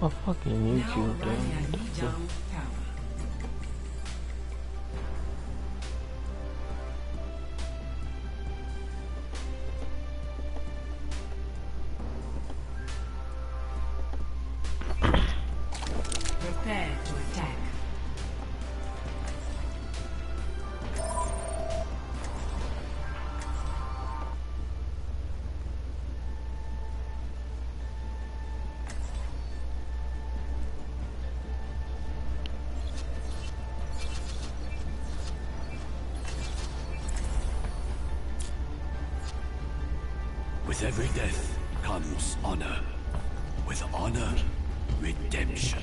A fucking YouTube game. Prepare to attack. With every death comes honor. With honor, redemption.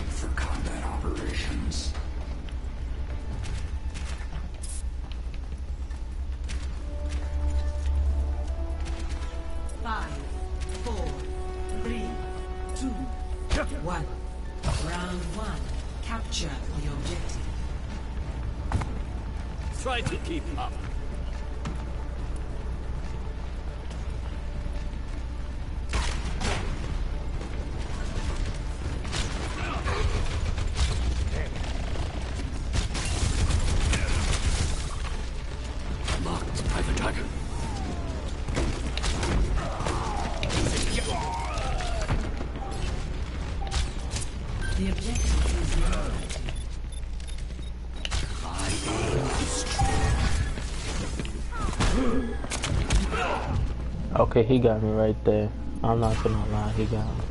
For combat operations. Five, four, three, two, one. Round one. Capture the objective. Try to keep up. Marked by the dragon. The objective is yours. Okay, he got me right there. I'm not gonna lie, he got me.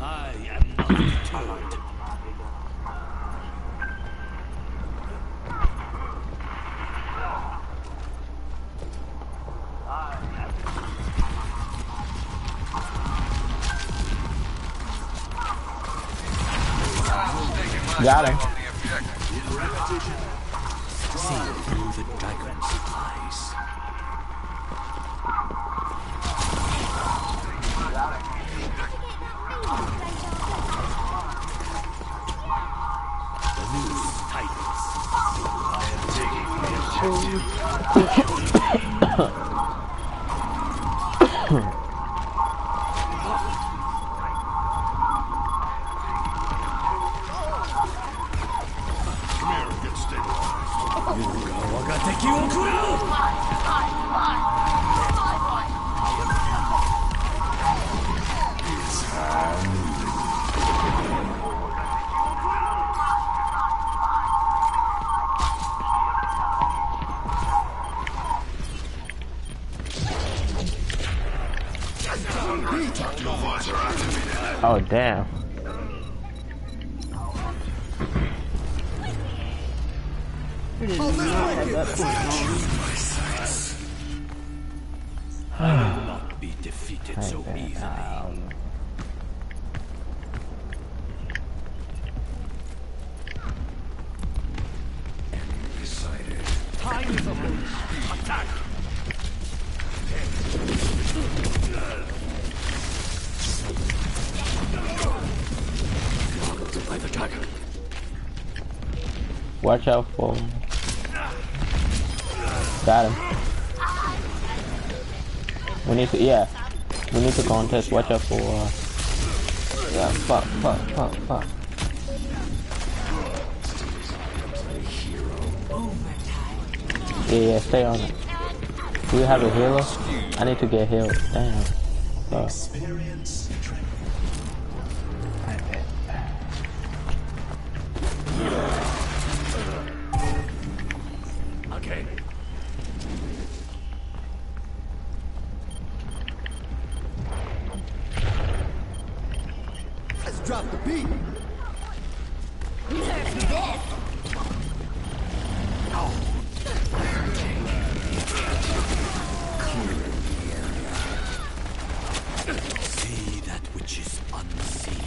I am not deterred. Got him. See through the dragon's eyes. The news tightens. I am taking the Oh damn. I will not be defeated so easily. Time is up. Attack! Blocked by the dragon. Watch out for him. Got him. We need to, yeah. We need to contest. Watch out for, yeah, fuck. Yeah, stay on it. Do you have a healer? I need to get healed. Damn. Fuck. Experience Okay. Let's drop the beat. See that which is unseen.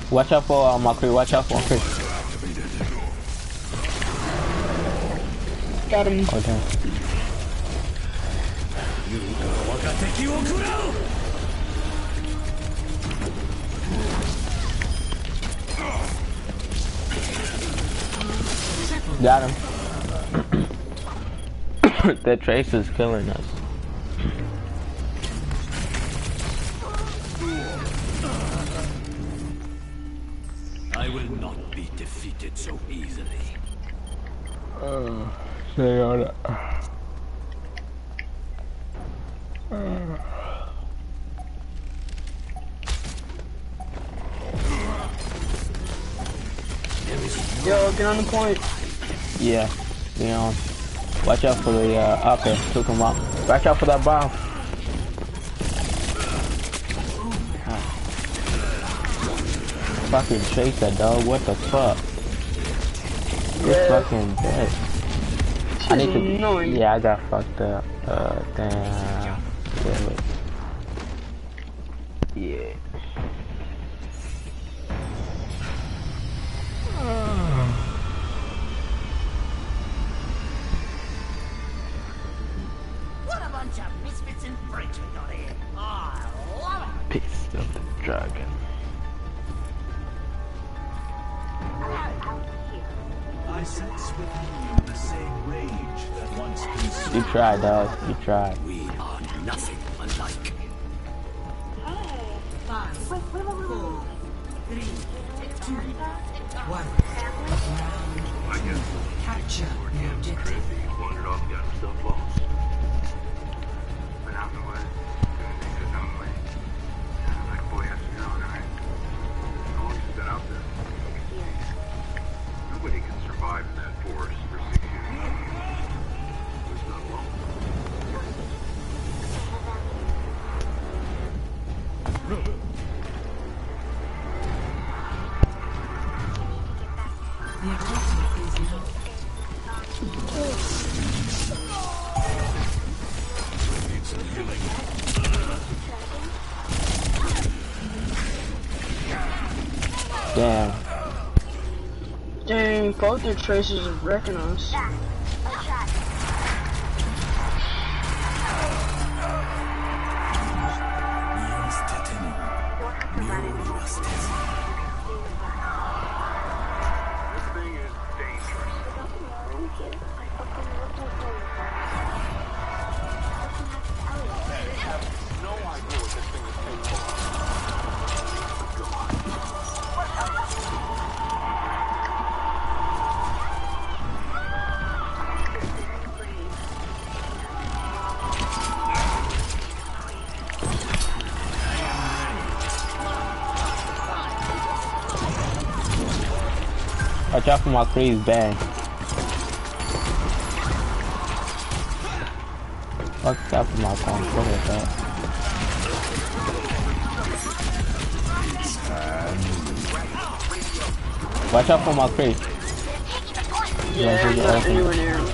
Watch out for Makri. Watch out for Makri. Got him. Okay. Got him. That Trace is killing us. I will not be defeated so easily. They are. Yo, get on the point. Yeah, you know. Watch out for the okay, took him out. Watch out for that bomb. Fucking chase that dog, what the fuck? It's fucking dead. I need to annoying. yeah, I got fucked up. Damn. Yeah. What a bunch of misfits and freaks we got here. Oh, I love it. Piece of the dragon. I sense within you the same rage that once consumed. You tried, dog. You tried. We are nothing alike. 5, 4, 3, 2, 1. Round 2. Capture the objective. Wandered off, got himself lost. But out in the west, doing things his own way. Like a boy has to know, right? As long as he's been out there. Nobody can survive in that forest for 6 years. It's not long. The objective is now. Damn. Dang, both their traces are wrecking us. This thing is dangerous. They have no idea what this thing is capable Watch out for my freeze bang. Watch out for my control with that. Watch out for my freeze. Yeah, do the not open. anywhere near him.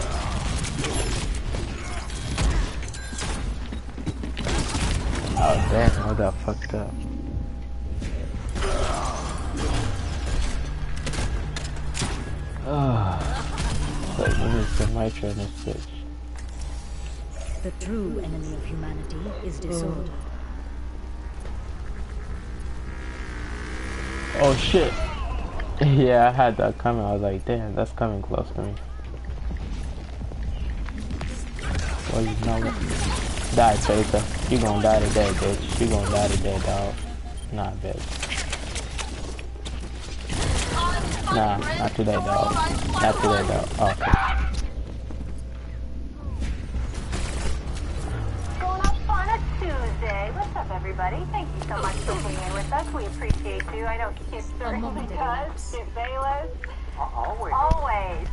Oh damn, I got fucked up. Wait, what is the nitro in this bitch? The true enemy of humanity is disorder. Oh shit. Yeah, I had that coming. I was like, damn, that's coming close to me. Well, you know what? Die, Tracer. You gonna die today, bitch. You gonna die today, dog. Nah, bitch. Nah, not today, dog. Not today, dog. Oh, okay. Going up on a Tuesday. What's up, everybody? Thank you so much for being in with us. We appreciate you. I know Kip certainly does. Kip Bayless. Always. Always.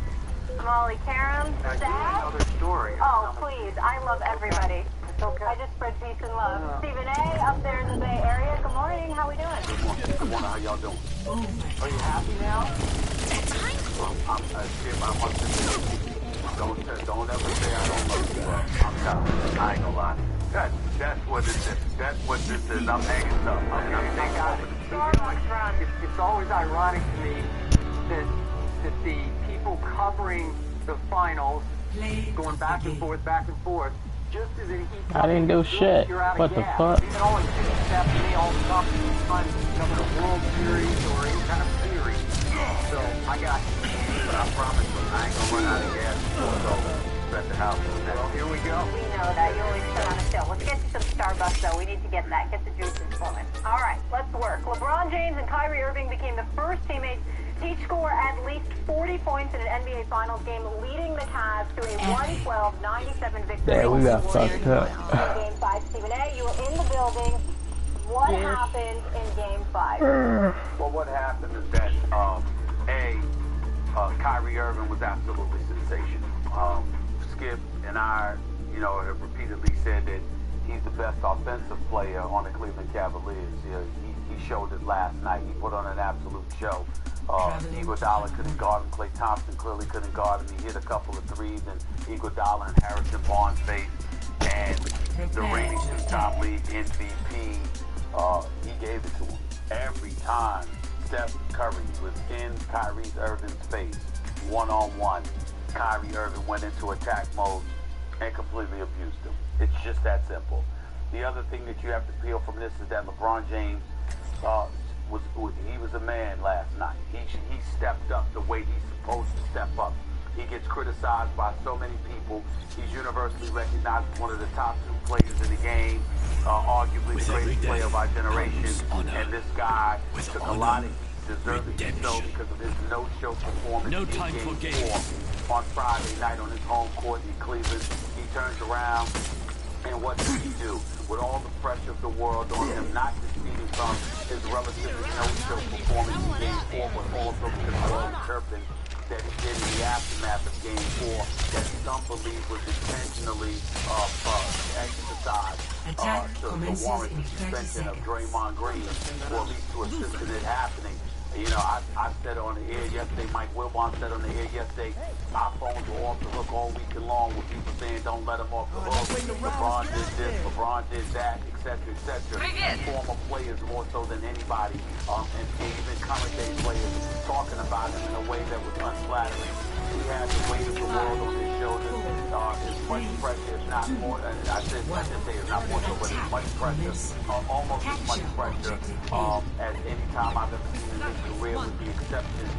Molly Karam. Staff. Another story. Oh, please. I love everybody. Okay. I just spread peace and love. Stephen A. up there in the Bay Area. Good morning. How we doing? Good morning. How y'all doing? Are you happy now? Skip, I want to say, don't ever say I don't love you. I'm telling you, I ain't gonna lie. That's what this is. That's what this is. I'm hanging stuff. It's always ironic to me that the people covering the finals, going back and forth, just as he I didn't do shit. What the fuck? You can always take a step to me all the time trying to cover the World Series or any kind of series. So I got you. But I promise you, I ain't gonna run out of gas before it's over. At the house. Well, here we go. We know that. You always put on a show. Let's get you some Starbucks, though. We need to get that. Get the juices flowing. All right, let's work. LeBron James and Kyrie Irving became the first teammates to each score at least 40 points in an NBA Finals game, leading the Cavs to a 112-97 victory. Yeah, we got fucked up. Game 5, Stephen A., you were in the building. What happened in Game 5? Well, what happened is that, Kyrie Irving was absolutely sensational. Skip and I, have repeatedly said that he's the best offensive player on the Cleveland Cavaliers. He showed it last night. He put on an absolute show. Iguodala couldn't guard him. Klay Thompson clearly couldn't guard him. He hit a couple of threes, and Iguodala and Harrison Barnes face. And the reigning two-time league MVP, he gave it to him. Every time Steph Curry was in Kyrie Irving's face, one-on-one, Kyrie Irving went into attack mode and completely abused him. It's just that simple. The other thing that you have to peel from this is that LeBron James was a man last night. He stepped up the way he's supposed to step up. He gets criticized by so many people. He's universally recognized as one of the top 2 players in the game, arguably the greatest player of our generation. And this guy took a lot of heat, deservedly so, because of his no-show performance in Game 4 on Friday night on his home court in Cleveland. He turns around, and what does he do? With all the pressure of the world on him, not just beating from his relatively no-show performance in Game 4, but also because of all the chirping that he did in the aftermath of Game 4 that some believe was intentionally exercised to warrant the suspension of Draymond Green, or at least to assist in it happening. I said on the air yesterday, Mike Wilbon said on the air yesterday, our phones were off the hook all weekend long with people saying don't let them off the hook. LeBron did this, LeBron did that, etc., etc. Former players more so than anybody, and even current day players talking about him in a way that was unflattering. He had the weight of the world on his shoulders. As much pressure, if not more. I didn't say it's not more so, but as much pressure, almost as much pressure as any time I've ever seen in his career, with the exception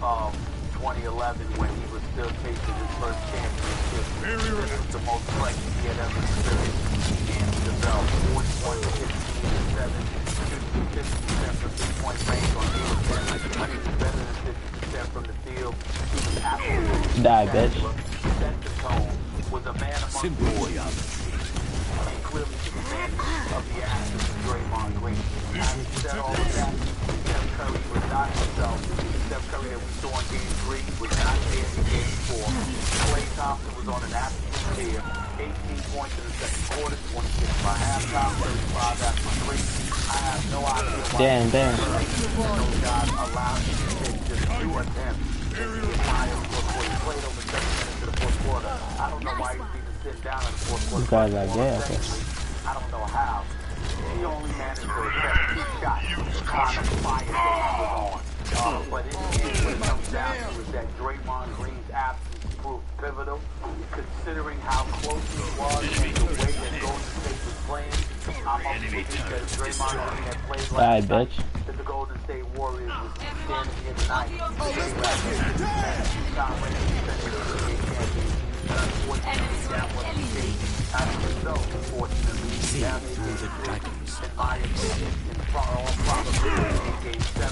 of 2011 when he was still chasing his first championship. This was the most pressure he had ever experienced in the belt. 41, 15, 7, 50% from 3-point range on 8 of 10. He was better than 50% from the field. He was absolutely die, bitch. Set the tone. Was a man among boys. He clearly took advantage of the actions of Draymond Green. Having said all of that, Steph Curry was not himself. Steph Curry that we saw in Game 3 was not there in Game 4. Klay Thompson was on an absolute tear. 18 points in the second quarter, 26 by halftime, 35 after 3. I have no idea why those guys allowed him to take just 2 attempts in the entire fourth quarter. He played over 7 minutes in the fourth quarter. I don't know why he was even sitting down in the fourth quarter. I don't know how. He only managed to accept 2 shots. The kind of fire that he was on. But in the end, what it comes down to is that Draymond Green's absence proved pivotal, considering how close he was and the way that Golden State was playing. I'm upset that if Draymond Green had played last night, that the Golden State Warriors would be standing here tonight. Unfortunately, that wasn't the case. As a result, unfortunately, down the Dragons, in my opinion, in all probability, in Game 7,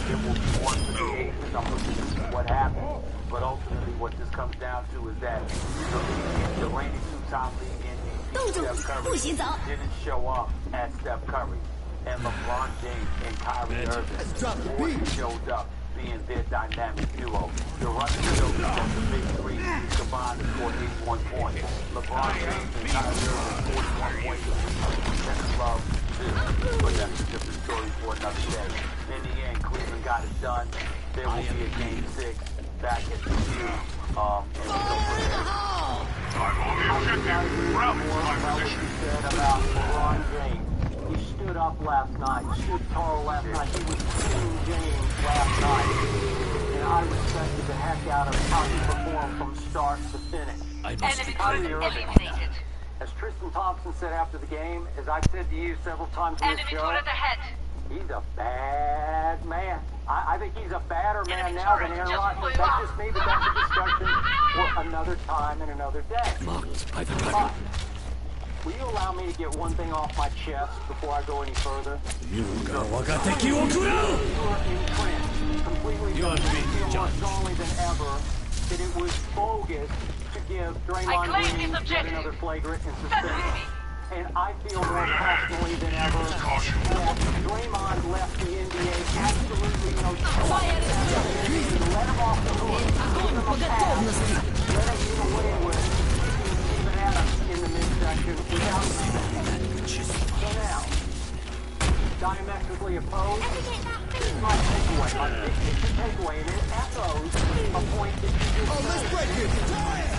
it will be 1 for the ages. I'm looking to see what happens. But ultimately, what this comes down to is that the reigning 2-time league MVP, Steph Curry, didn't show up as Steph Curry. And LeBron James and Kyrie Irving showed up, being their dynamic duo. The running show set the big 3 combined to score 81 points. LeBron James and Kyrie Irving 41 points and love too. But that's a different story for another day. In the end, Cleveland got it done. There will be a Game 6 back at the U. And we go from there. What you said about LeBron James. He stood up last night, stood tall last night. He was King James last night. And I respected the heck out of how he performed from start to finish. Enemy eliminated. As Tristan Thompson said after the game, as I've said to you several times on the show, he's a bad man. I think he's a badder man now than Aaron Rodgers. That's just me, but that's a discussion for another time and another day. Marked by the But, dragon. will you allow me to get one thing off my chest before I go any further? You are entrenched, completely You are being more judged. strongly than ever that it was bogus to give Draymond Green yet another flagrant and suspension. And I feel more passionately than ever that Draymond left the NBA absolutely no choice. Let him off the hook. Give him a pass. Let him get away with Steven Adams in the midsection without suspension. So now, diametrically opposed. Here's my takeaway, my big picture takeaway, and it echoes a point that you just made.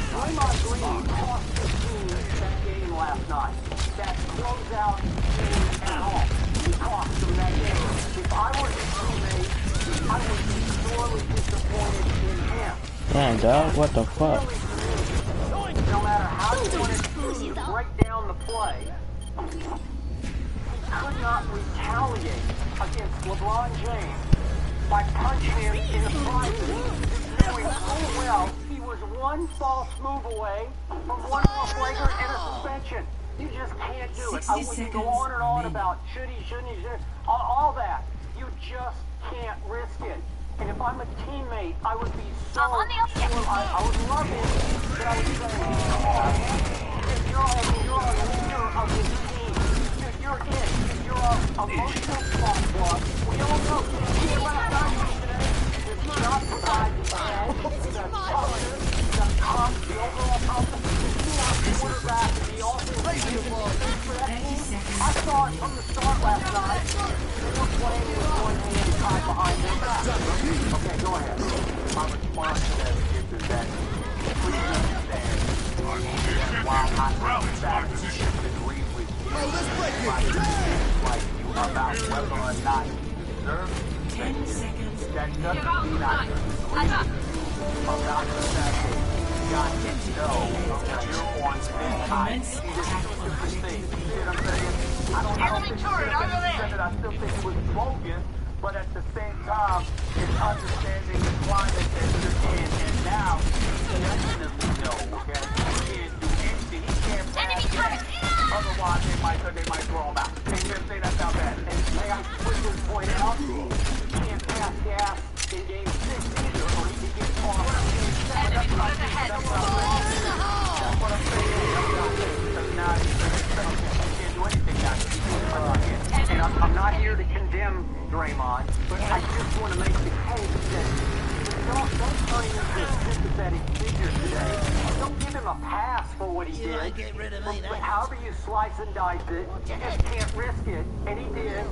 Draymond Green cost the team that game last night. That closeout game at home. He cost them that game. If I were his teammate, I would be sorely disappointed in him. Damn, dog, what the fuck? No matter how you want to break down the play, he could not retaliate against LeBron James by punching him in the private, knowing full well he was one false move away from one more flagrant and a suspension. You just can't do it. We can go on and on about should he, shouldn't he, all that. You just can't risk it. And if I'm a teammate, I would be so sure, I would love it, that I would say, come on, if you're a leader of this team, if you're it, if you're a emotional spot plug, we all know, you last night today, did not provide the edge, the toughness, the overall confidence, the quarterback, the offensive for that team. I saw it from the start last night. They were playing with one hand tied behind their back. Okay, go ahead. My response to that is that please understand that while I disagree with you, like you about whether or not you deserve it, that doesn't mean I disagree with you about the fact that you got to know that you're on this side. See, there's two different things. You see what I'm saying? I don't think it's that I still think it was bogus, but at the same time, it's understanding the climate that you're in, and now he definitely knows, okay? He can't do anything. He can't pass gas. Otherwise, they might throw him out. And you're saying that's not bad. And may I quickly point out, he can't pass gas in game 6 either, or he can get off in game 7. That's what I'm saying. That's what I'm saying. Because now he can't do anything now. And I'm not here to condemn Draymond, but I just want to make the case that don't turn him into a sympathetic figure today. Don't give him a pass for what he did. But however you slice and dice it, you just can't risk it. And he did.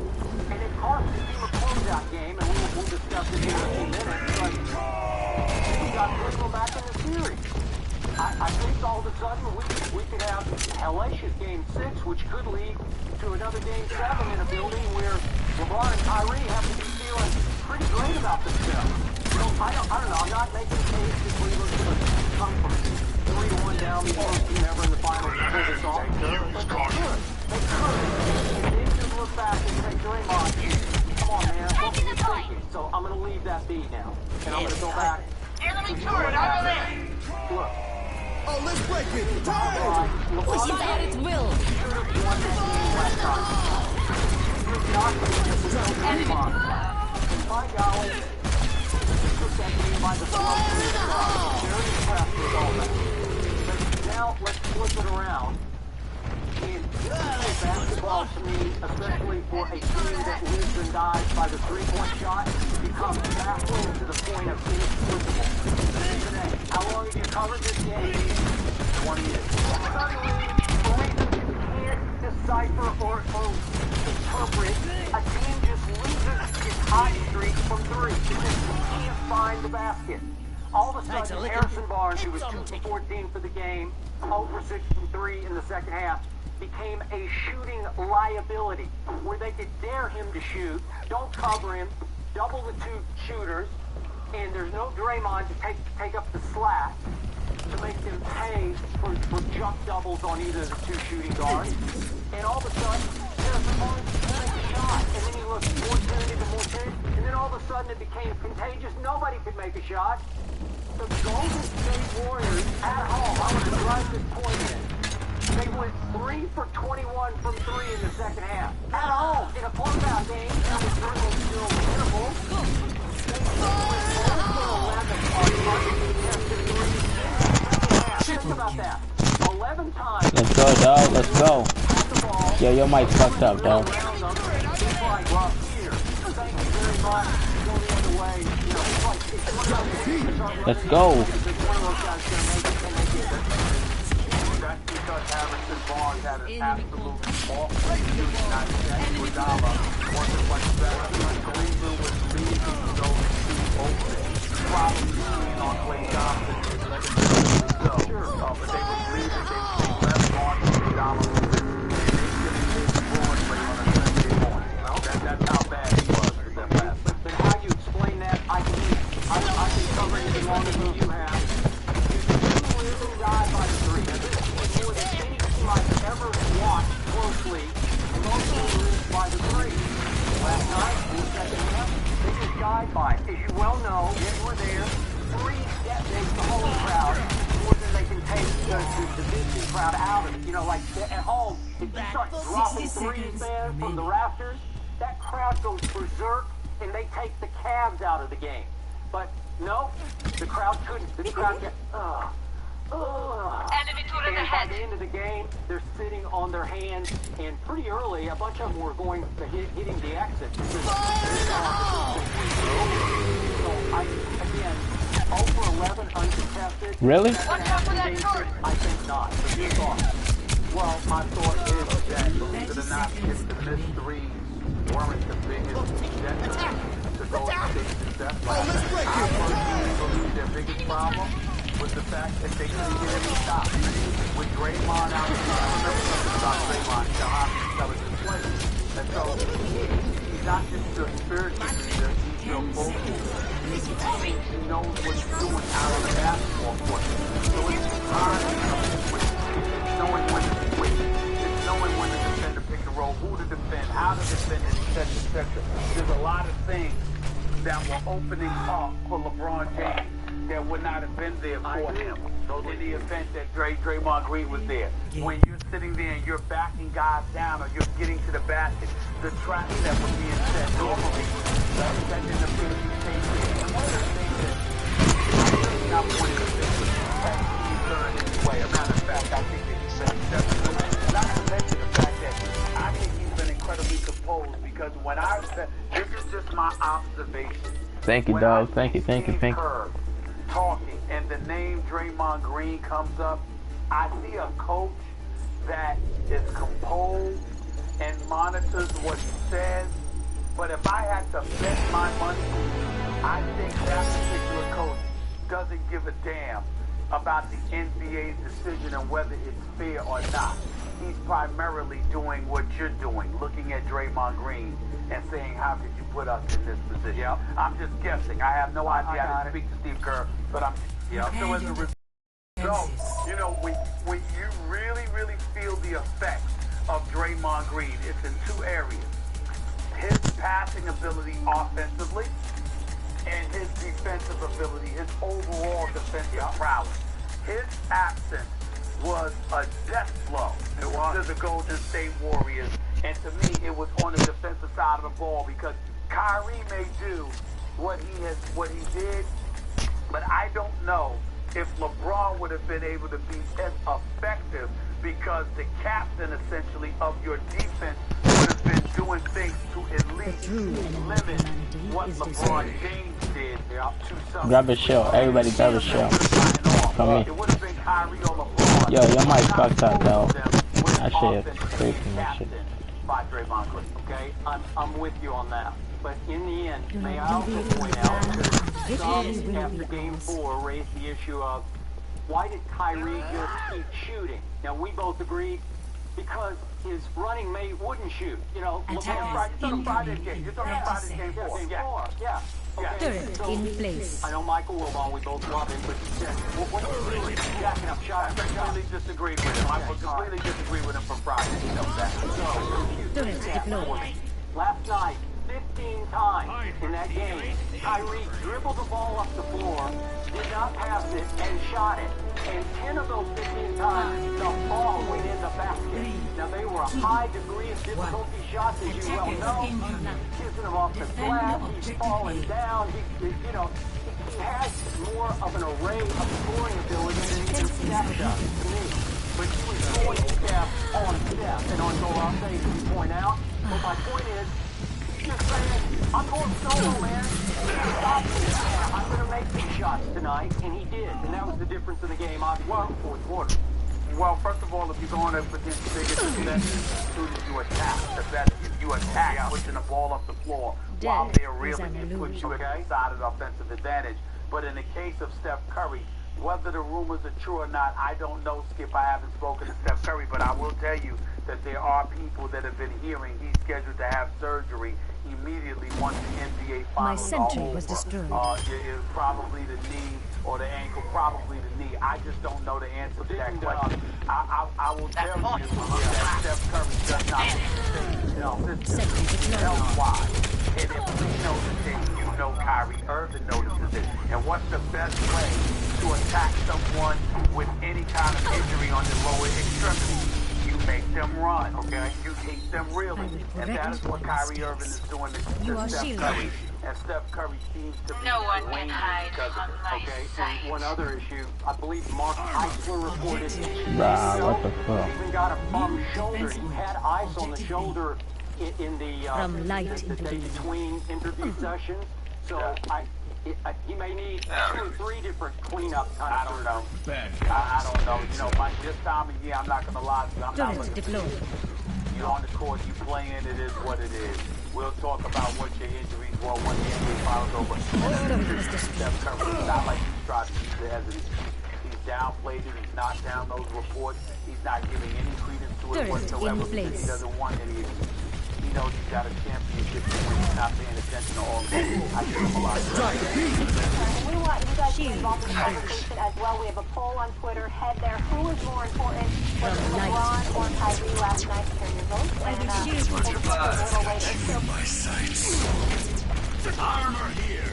And it cost the team a closeout game, and we'll discuss it here in a few minutes. But we got Bristol back in the series. I think all of a sudden we could have hellacious game 6, which could lead to another game 7 in a building where LeBron and Kyrie have to be feeling pretty great about themselves. You know, I don't know. I'm not making a case that Cleveland could come from 3-1 down the worst team ever in the finals to pull this off. But they could. They could. And then just look back and say, Draymond, come on, man. What were you thinking? So I'm going to leave that be now. And I'm going to go back. Look. Oh, let's break it! Time! Push it at its will! My golly, took that game by the throat. Very impressed with all that. Now, let's flip it around. And basketball, to me, especially for a team that lives and dies by the three-point shot, becomes baffling to the point of inexplicable. Today, how long have you covered this game? 20 years. Suddenly, for reasons you can't decipher or interpret, a team just loses its hot streak from 3 because you can't find the basket. All of a sudden, Harrison Barnes, who was 2 for 14 for the game, 0 for 6 from 3 in the second half, became a shooting liability where they could dare him to shoot, don't cover him, double the 2 shooters, and there's no Draymond to take up the slack to make them pay for jump doubles on either of the two shooting guards. And all of a sudden, they're supposed to make a shot. And then he looked more tentative and more tentative. And then all of a sudden it became contagious. Nobody could make a shot. The Golden State Warriors at home, I want to drive this point in. They went 3 for 21 from 3 in the second half. At home, in a closeout game, that was certainly still winnable. They went 0 for 11 on uncontested threes in the second half. Think about that. 11 times. Let's go, dog. Let's go. Yo, your mic fucked up, dog. Let's go. Harrison Barnes had an absolute awful shooting night. Iguodala wasn't much better. Cleveland was leaving those two open. Probably leaning on Klay Thompson. But they were leaving. They left on Iguodala. And they couldn't get the Bruins play on a Sunday morning. Well, that's how bad he was with that last. But how you explain that, I can cover it as long as you have. You live and die by the three. More than any team I've ever watched closely, mostly lives by the three. Last night, in the second half, they just died by it. As you well know, you were there, 3 detonates the whole crowd more than they can take the division crowd out of it. You know, like at home, if you start dropping threes there from the rafters, that crowd goes berserk and they take the Cavs out of the game. But no, the crowd couldn't. The crowd got, and by the end of the game, they're sitting on their hands, and pretty early, a bunch of them were going to hitting the exit. So, again, 0 for 11 uncontested. Really? Watch out for that turret. I think not. But your thought? Well, my thought is that, believe it or not, if the missed threes weren't the biggest detriment to Golden State's success last night, I personally believe their biggest problem was the fact that they couldn't get any stops. With Draymond out there, I remember something about Draymond, how intelligent player. And so, he's not just a spiritual leader, he's a vocal. He knows what he's doing out of the basketball court. So it's knowing when to switch. It's knowing when to defend the pick and roll, who to defend, how to defend it, etc., etc. There's a lot of things that were opening up for LeBron James that would not have been there for him in the event that Draymond Green was there. When you're sitting there and you're backing guys down or you're getting to the basket, the traps that were being set normally, that didn't appear to be changing. And one of the things that I'm really not wanting to think was that Steve Kerr anyway. As a matter of fact, I think that he said that. Not to mention the fact that I think he's been incredibly composed because when I said, this is just my observation. Thank you, dog. Thank you. Talking and the name Draymond Green comes up, I see a coach that is composed and monitors what he says. But if I had to bet my money, I think that particular coach doesn't give a damn about the NBA's decision and whether it's fair or not. He's primarily doing what you're doing, looking at Draymond Green and saying, how could you put us in this position? Yep. I'm just guessing. I have no idea. I didn't speak to Steve Kerr, but I'm so as a result. So, you know, when you really, really feel the effects of Draymond Green, it's in 2 areas. His passing ability offensively and his defensive ability, his overall defensive prowess. His absence was a death blow to the Golden State Warriors. And to me, it was on the defensive side of the ball because Kyrie may do what he did, but I don't know if LeBron would have been able to be as effective because the captain, essentially, of your defense would have been doing things to at least limit what LeBron James did to some. Grab a shell. Everybody grab a shell. From me. It would have been Kyrie or LeBron. Yo, your mic fucked up, dog. That shit crazy, that shit. By Draymond Green, okay? I'm with you on that. But in the end, may I also point out that some after Game 4 raised the issue of why did Kyrie just keep shooting? Now, we both agreed because his running mate wouldn't shoot. You know, LeBron, you're talking Friday's game. You're talking Friday's game 4. Yeah. Turret in place. I know Michael Wilbon, we both love him, but he said, what are you doing? Jacking up shots. I completely disagree with him. I completely disagree with him from Friday. He knows that. Turret deployed. Last night, 15 times in that game, Kyrie dribbled the ball up the floor, did not pass it, and shot it. And 10 of those 15 times, the ball went in the basket. Now, they were a high degree of difficulty shots, as you well know. Kissing him off the glass, he's falling down. He has more of an array of scoring ability than even Steph does to me. But he was going Steph on Steph and on goal. I'll say, as you point out. But my point is, he's just saying, I'm going solo, man. Stop me. I'm going to make these shots tonight, and he did. And that was the difference in the game, obviously, in the fourth quarter. Well, first of all, if you're going up against the biggest defenders, as soon as you attack, if you attack, pushing the ball up the floor, while they're reeling, it puts you inside of the offensive advantage. But in the case of Steph Curry, whether the rumors are true or not, I don't know, Skip. I haven't spoken to Steph Curry, but I will tell you that there are people that have been hearing he's scheduled to have surgery immediately once the NBA finals My sentry are over. was destroyed. It probably the knee or the ankle, probably the knee. I just don't know the answer to that question. I will tell you that Steph Curry does not system health-wise. And if we notice it, you know Kyrie Irving notices it. And what's the best way to attack someone with any kind of injury on the lower extremity? You make them run, okay? You keep them reeling. And that is what Kyrie Irving is doing to Steph Curry. And Steph Curry seems to be winning because of it, okay? And one other issue, I believe Mark Eisler reported What the fuck? even got a bum shoulder. He had ice on the shoulder in the From light the into day being. between interview sessions. So he may need 2 or 3 different cleanup kind of. I don't know. I don't know. You know, this time of year, I'm not going to lie to you. I'm not Turret looking deployed. You're on the court, you playing, it is what it is. We'll talk about what your injuries were when the NBA finals over. Steph Curry, it's not like he's tried to use it as he's downplayed it, he's knocked down those reports, he's not giving any credence to it Turret whatsoever in because place. he doesn't want any of it. He knows he's got a championship to win, he's not paying attention to all that. I give him a lot of credit. We want you guys to be involved in the conversation as well. We have a poll on Twitter. Head there. Who is more important, was it LeBron or Kyrie last night? Share your votes. And we'll take a little later. My sights. Armor here.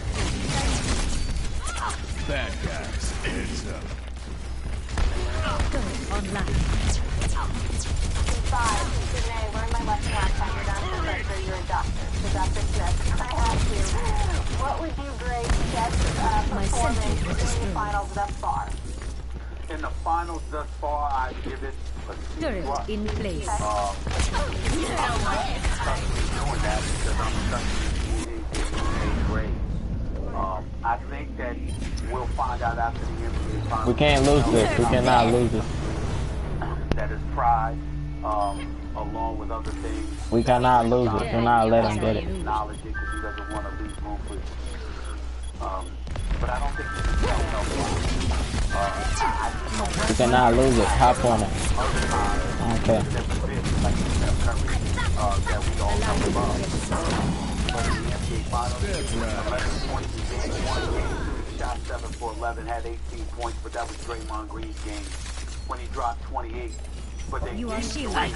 Bad guys, heads up. Turret online. 5. Today, learn my lesson last time. You're not a professor, you're a doctor. So Dr. Smith, I ask you, what would you grade Steph's performance in the finals thus far? In the finals thus far, I give it a C+. Turret in place. I'm doing that because I'm studying A grade. I think that we'll find out after the NBA finals. We can't lose this. We cannot lose this. That is pride, along with other things. We cannot lose it. Do not let him get it. Acknowledge it because he doesn't want to leave room for it. But I don't think he can tell no. We cannot lose it. Hop on it. Okay. Like Steph Curry, that we all know about. But in the NBA Finals, 11 points in game 1, game 2, shot 7 for 11, had 18 points, but that was Draymond Green's game when he dropped 28. But they You are shielded.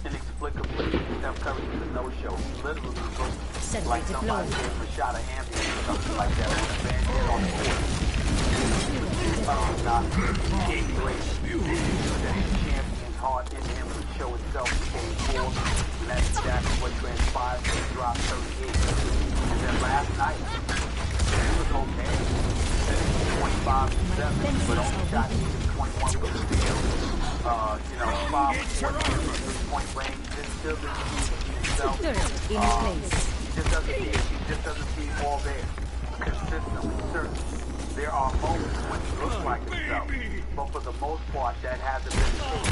inexplicably, Steph Curry was a no-show. He literally looked like somebody gave him a shot of Ambien or something like that on the bench and on the court. Not game great. That champion's heart in him would show itself in game 4. And that's exactly what transpired when he dropped 38. And then last night, it was okay. He finished 25-7, but only shot 21 for the field. 5 3-point range. This still doesn't see himself. He just doesn't seem all there. Consistently, certainly. There are moments when he looks like himself, but for the most part, that hasn't been the case.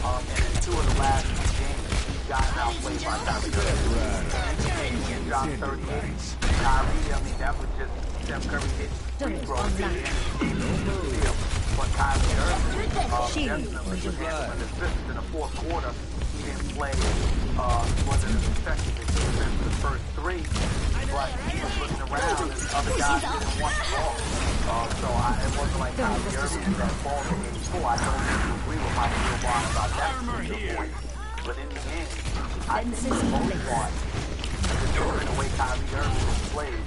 And in 2 of the last 2 games, he's gotten outplayed by Kyrie Irving. He dropped 38. Kyrie, that was just Steph Curry hitting free throws at the end of the game. But Kyrie Irving definitely was handling his business in the fourth quarter. He didn't play wasn't as effective as he was in the first three, but he was looking around and other guys didn't want the ball. So it wasn't like Kyrie Irving that ball in game 4. I don't agree with Mike Milwaukee about that particular point. But in the end, I think for the most part, considering the way Kyrie Irving has played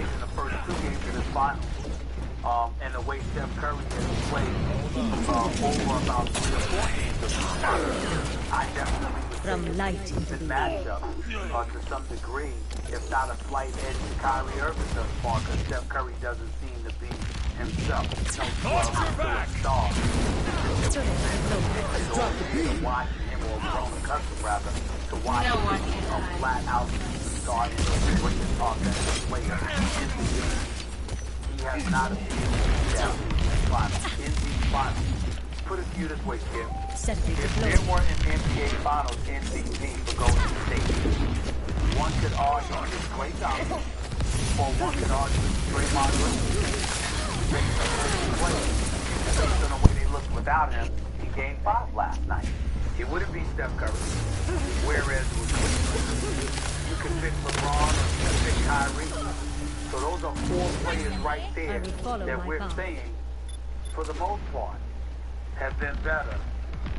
in the first 2 games of this finals, and the way Steph Curry has played over about 3 or 4 games of this finals, I definitely would say this matchup to some degree, if not a slight edge to Kyrie Irving thus far, because Steph Curry doesn't seem to be himself. No star. Watching him, or grown accustomed rather, to watching him flat out star and the greatest offensive player in the game. He has not appeared in these finals. Put it to you this way, Skip. If there weren't an NBA Finals MVP for Golden State, one could argue it's Klay Thompson, or one could argue it's Draymond Green. Based on the way they looked without him in Game 5 last night. It wouldn't be Steph Curry. Whereas with Cleveland, you could pick LeBron or you could pick Kyrie. So those are 4 players right there that we're saying, for the most part, have been better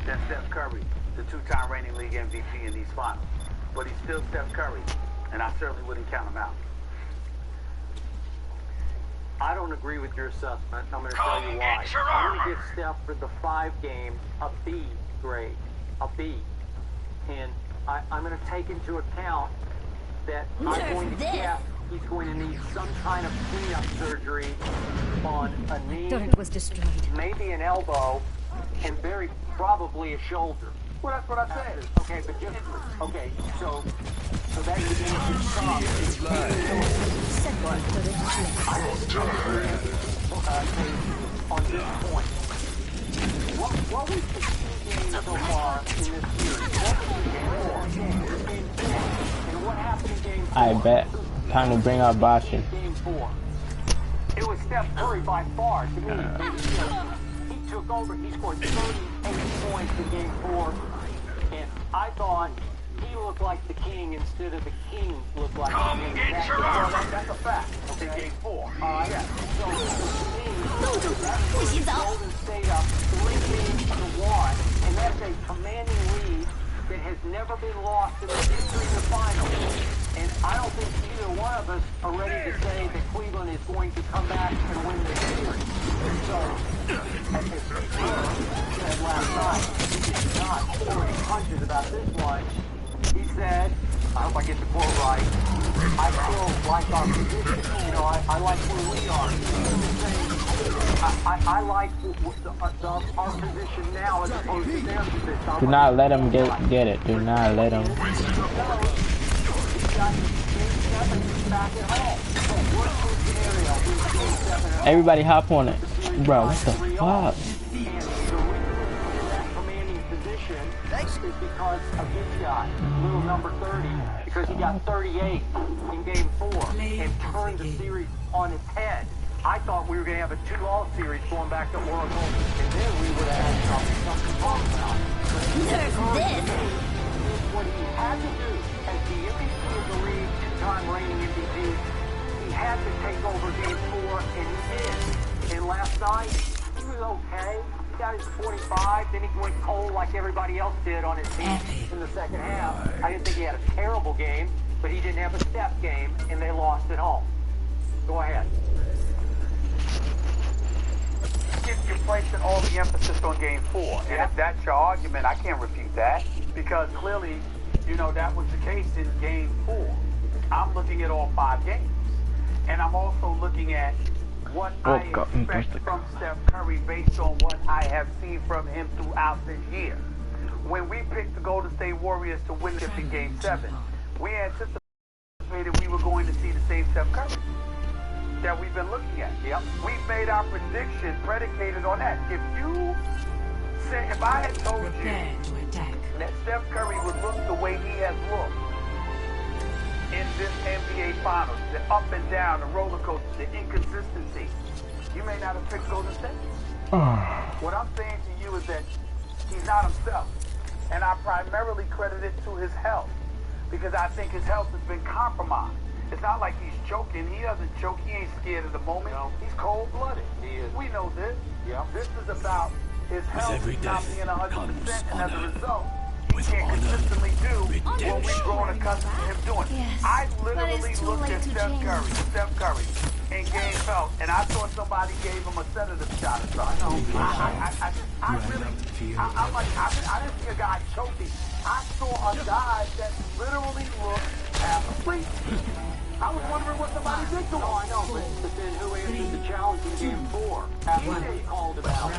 than Steph Curry, the 2-time reigning league MVP in these finals. But he's still Steph Curry, and I certainly wouldn't count him out. I don't agree with your assessment. I'm going to tell you why. I'm going to give Steph for the 5 game a B grade, a B. And I'm going to take into account that I'm going to guess he's going to need some kind of cleanup surgery on a knee. Thought it was destroyed. Maybe an elbow, and very probably a shoulder. Well, that's what I said. Okay, but just okay. So that you think it's tough. I don't agree on this point. What was the key game so far in this series? What was the game 4? And what happened in game 4? I bet. Time to bring out Boston. Game 4. It was Steph Curry by far. To me, he took over. He scored 38 points in game 4. And I thought he looked like the king instead of the king looked like the king. That's a fact. Okay, game 4. Yeah. So to me, that's Golden State up 3 games to 1, and that's a commanding lead that has never been lost in the history of the finals. And I don't think either one of us are ready to say that Cleveland is going to come back and win the series. So, as Steve said last night, he did not pour any punches about this one. He said, I hope I get the quote right, I still like our position. You know, I like where we are. I like our position now as opposed to their position. Do not let him get it. Do not let him. Everybody hop on it. Bro, what the fuck? Is because of his guy, little number 30, because he got 38 in game 4 and turned the series on its head. I thought we were going to have a 2-all series going back to Oracle, and then we would have had something to talk about. There's this. What he had to do as the MVP of the league, 2-time reigning MVP, he had to take over game 4, and he did. And last night, he was okay. He got his 45, then he went cold like everybody else did on his team in the second half. I didn't think he had a terrible game, but he didn't have a Steph game, and they lost at home. Go ahead. You're placing all the emphasis on game 4, and if that's your argument, I can't refute that, because clearly, you know, that was the case in game 4. I'm looking at all 5 games, and I'm also looking at what I expect from Steph Curry based on what I have seen from him throughout this year. When we picked the Golden State Warriors to win it in Game 7, we anticipated we were going to see the same Steph Curry that we've been looking at. Yep. We've made our prediction predicated on that. If I had told you that Steph Curry would look the way he has looked in this NBA Finals, the up and down, the roller coaster, the inconsistency, you may not have picked Golden State. What I'm saying to you is that he's not himself. and I primarily credit it to his health, because I think his health has been compromised. It's not like he's choking. He doesn't choke. He ain't scared of the moment. No. He's cold-blooded. He is. We know this. Yeah. This is about his health not being 100%, and as a result, he can't consistently do what we've grown accustomed to him doing. Yes, I literally looked at Steph Curry, in game felt, and I thought somebody gave him a sedative shot or something. I didn't see a guy choking. I saw a guy that literally looked half asleep. I was wondering what somebody did to him. No, I know, but then who answered the challenge in game 4? After he called him out.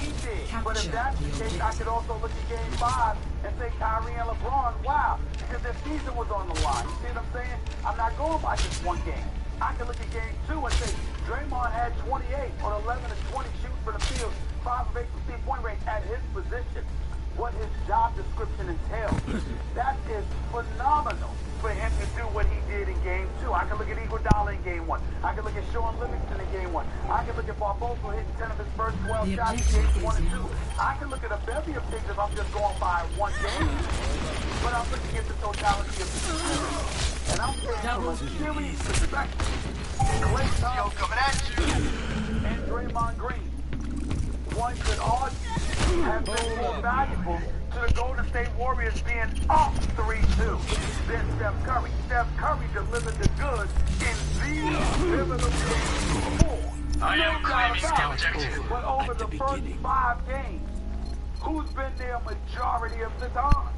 He did. But if that's the case, I could also look at game 5 and say Kyrie and LeBron, wow, because their season was on the line. You see what I'm saying? I'm not going by just one game. I can look at game 2 and say Draymond had 28 on 11 and 20 shoots for the field, 5 of 8 from 3-point range at his position. What his job description entails. That is phenomenal for him to do what he did in game 2. I can look at Iguodala in game 1. I can look at Sean Livingston in game 1. I can look at Barbosa hitting 10 of his first 12 shots in games 1 and 2. I can look at a bevy of things if I'm just going by one game. But I'm looking at the totality of the series. And I'm saying from a series perspective, Klay Thompson coming at you and Draymond Green, one could argue, have been more valuable to the Golden State Warriors being up 3-2 than Steph Curry. Steph Curry delivered the goods in these pivotal games before. I am claiming the objective. But over the first 5 games, who's been there majority of the time?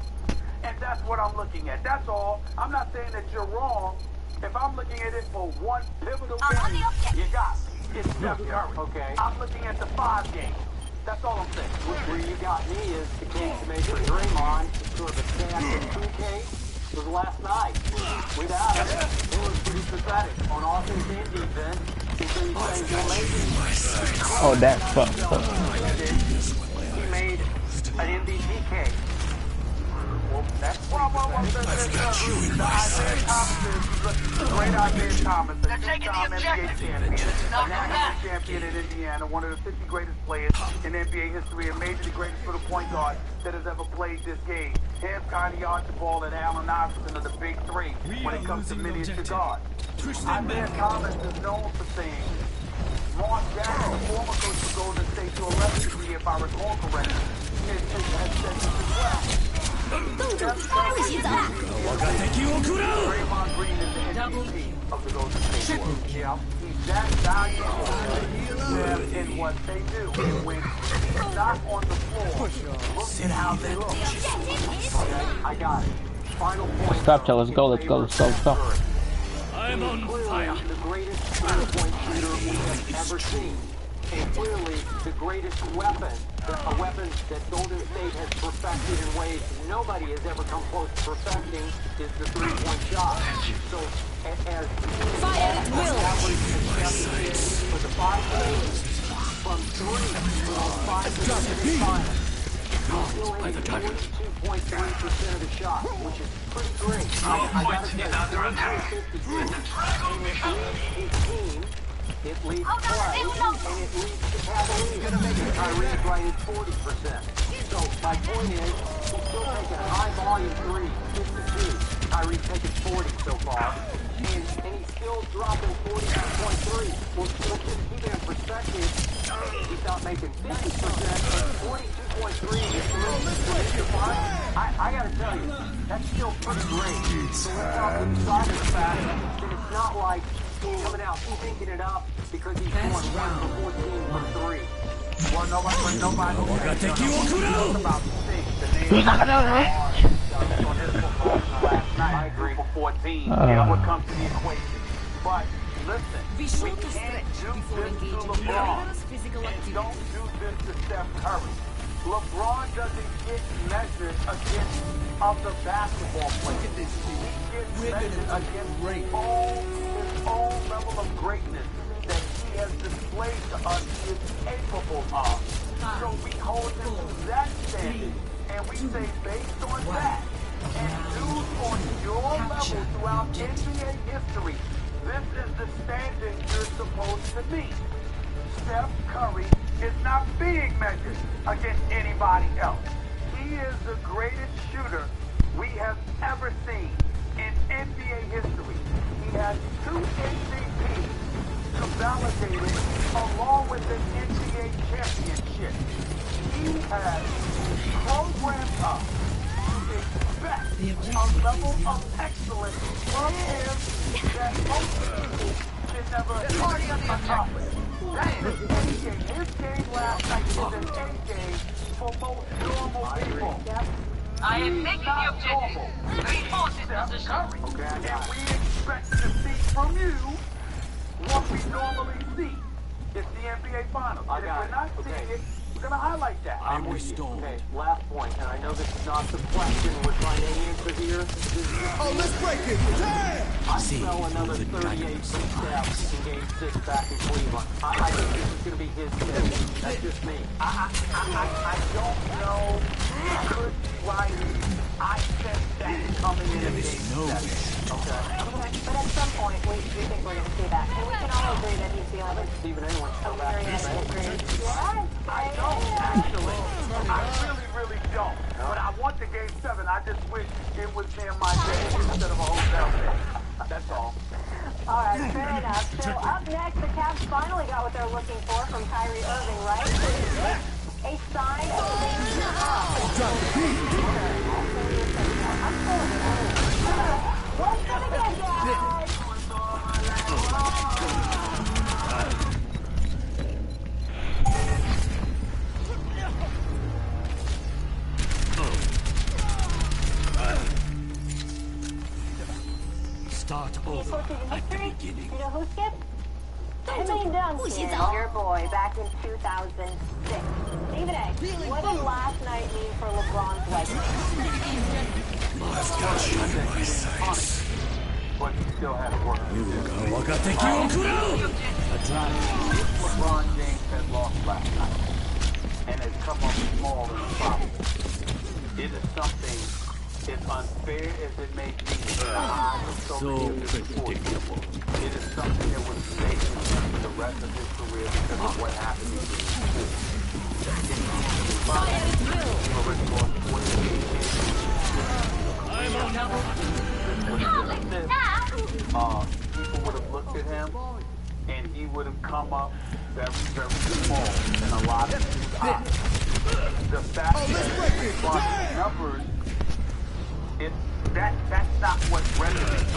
And that's what I'm looking at. That's all. I'm not saying that you're wrong. If I'm looking at it for one pivotal game, you got it. It's Steph Curry. Okay. I'm looking at the 5 games. That's all I'm saying. Where you got me is the case made for Draymond, sort of a stand 2K, was last night. Without him, it was pretty pathetic on offense and defense. Oh, that's fucked up. He made an MVP case. Well, that's probably Isaiah Thomas, the great Isaiah Thomas, a 2-time NBA champion, a national champion in Indiana, one of the 50 greatest players in NBA history, and maybe the greatest little point guard that has ever played this game. Him, Connie Archibald, and Allen Iverson are the big 3 when it comes to miniature guards. Isaiah Thomas is known for saying, Ron Jackson, the former coach for Golden State, to 11 degree, if I recall correctly, has said this as well. Draymond Green is the MVP of the Golden State Warriors. Yeah, he's that valuable in what they do. And when he's not on the floor, look at how they look. Okay, I got it. Final point. Stop, Joe. Let's go. Let's go. Let's go. Let's go. I'm on fire. The greatest three-point shooter we have ever seen. And clearly the greatest weapon, a weapon that Golden State has perfected in ways nobody has ever come close to perfecting, is the three-point shot. So as average for the 5 games, from 3 to 5 finals, still hitting 42.3% of the shot, which is pretty great. I gotta say, 50 it leads play, and it leads to Cavaliers. Kyrie's right at 40%. So my point is, he's still taking high volume 3, 52. Kyrie's taking 40 so far. And he's still dropping 42.3. Well, just keep it in perspective, he's not making 50%, but 42.3 is I gotta tell you, that's still pretty great. So let's not lose sight of the fact that it's not like he's coming out thinking it up because he's going 1 for 14 from 3. Well, nobody knows about I agree for 14. What comes to the equation. But listen, we can't do this to LeBron and don't do this to Steph Curry. LeBron doesn't get measured against other basketball players. He gets measured against his own level of greatness that he has displayed to us he is capable of. So we hold him to that standard, and we say based on that, and dudes on your level throughout NBA history, this is the standard you're supposed to meet. Steph Curry is not being measured against anybody else. He is the greatest shooter we have ever seen in NBA history. He has 2 MVPs to validate it, along with an NBA championship. He has programmed us to expect a level of excellence from him that most people should never accomplish. That is his game last night is an A game for most normal people. I am making the objective. Reinforce his position. Okay, and we expect to see from you what we normally see. It's the NBA Finals. And if we're not seeing it, we're going to highlight that. I'm restored. Okay, last point, and I know this is not the question we're trying to answer here. Oh, let's break it! Damn! I smell another 38 stabs in Game 6 back in Cleveland. I think this is going to be his day. That's just me. I don't know. Could be right. I sense that coming in Game 7. Okay. But at some point, we think we're going to see that. And we can all agree that he's the only Steven Anyone's still back in the great. I don't, actually. I really don't. But I want the Game 7. I just wish it was near my day instead of a hotel day. That's all. All right, fair enough. So up next, the Cavs finally got what they're looking for from Kyrie Irving, right? A sign of what's gonna get guys? Start over at the beginning. You know who skipped? Timmy Duncan, your boy, back in 2006. Stephen A., what did last night mean for LeBron's legacy? I've got you in my sights. But he still had to work. LeBron James had lost last night and has come up small in the problem. It is something as unfair as it may be in the eyes of so many of his predictable. It is something that was saving him for the rest of his career because of what happened in people would have looked at him and he would have come up very, very small in a lot of his eyes. The fact that numbers, that's not what resonates.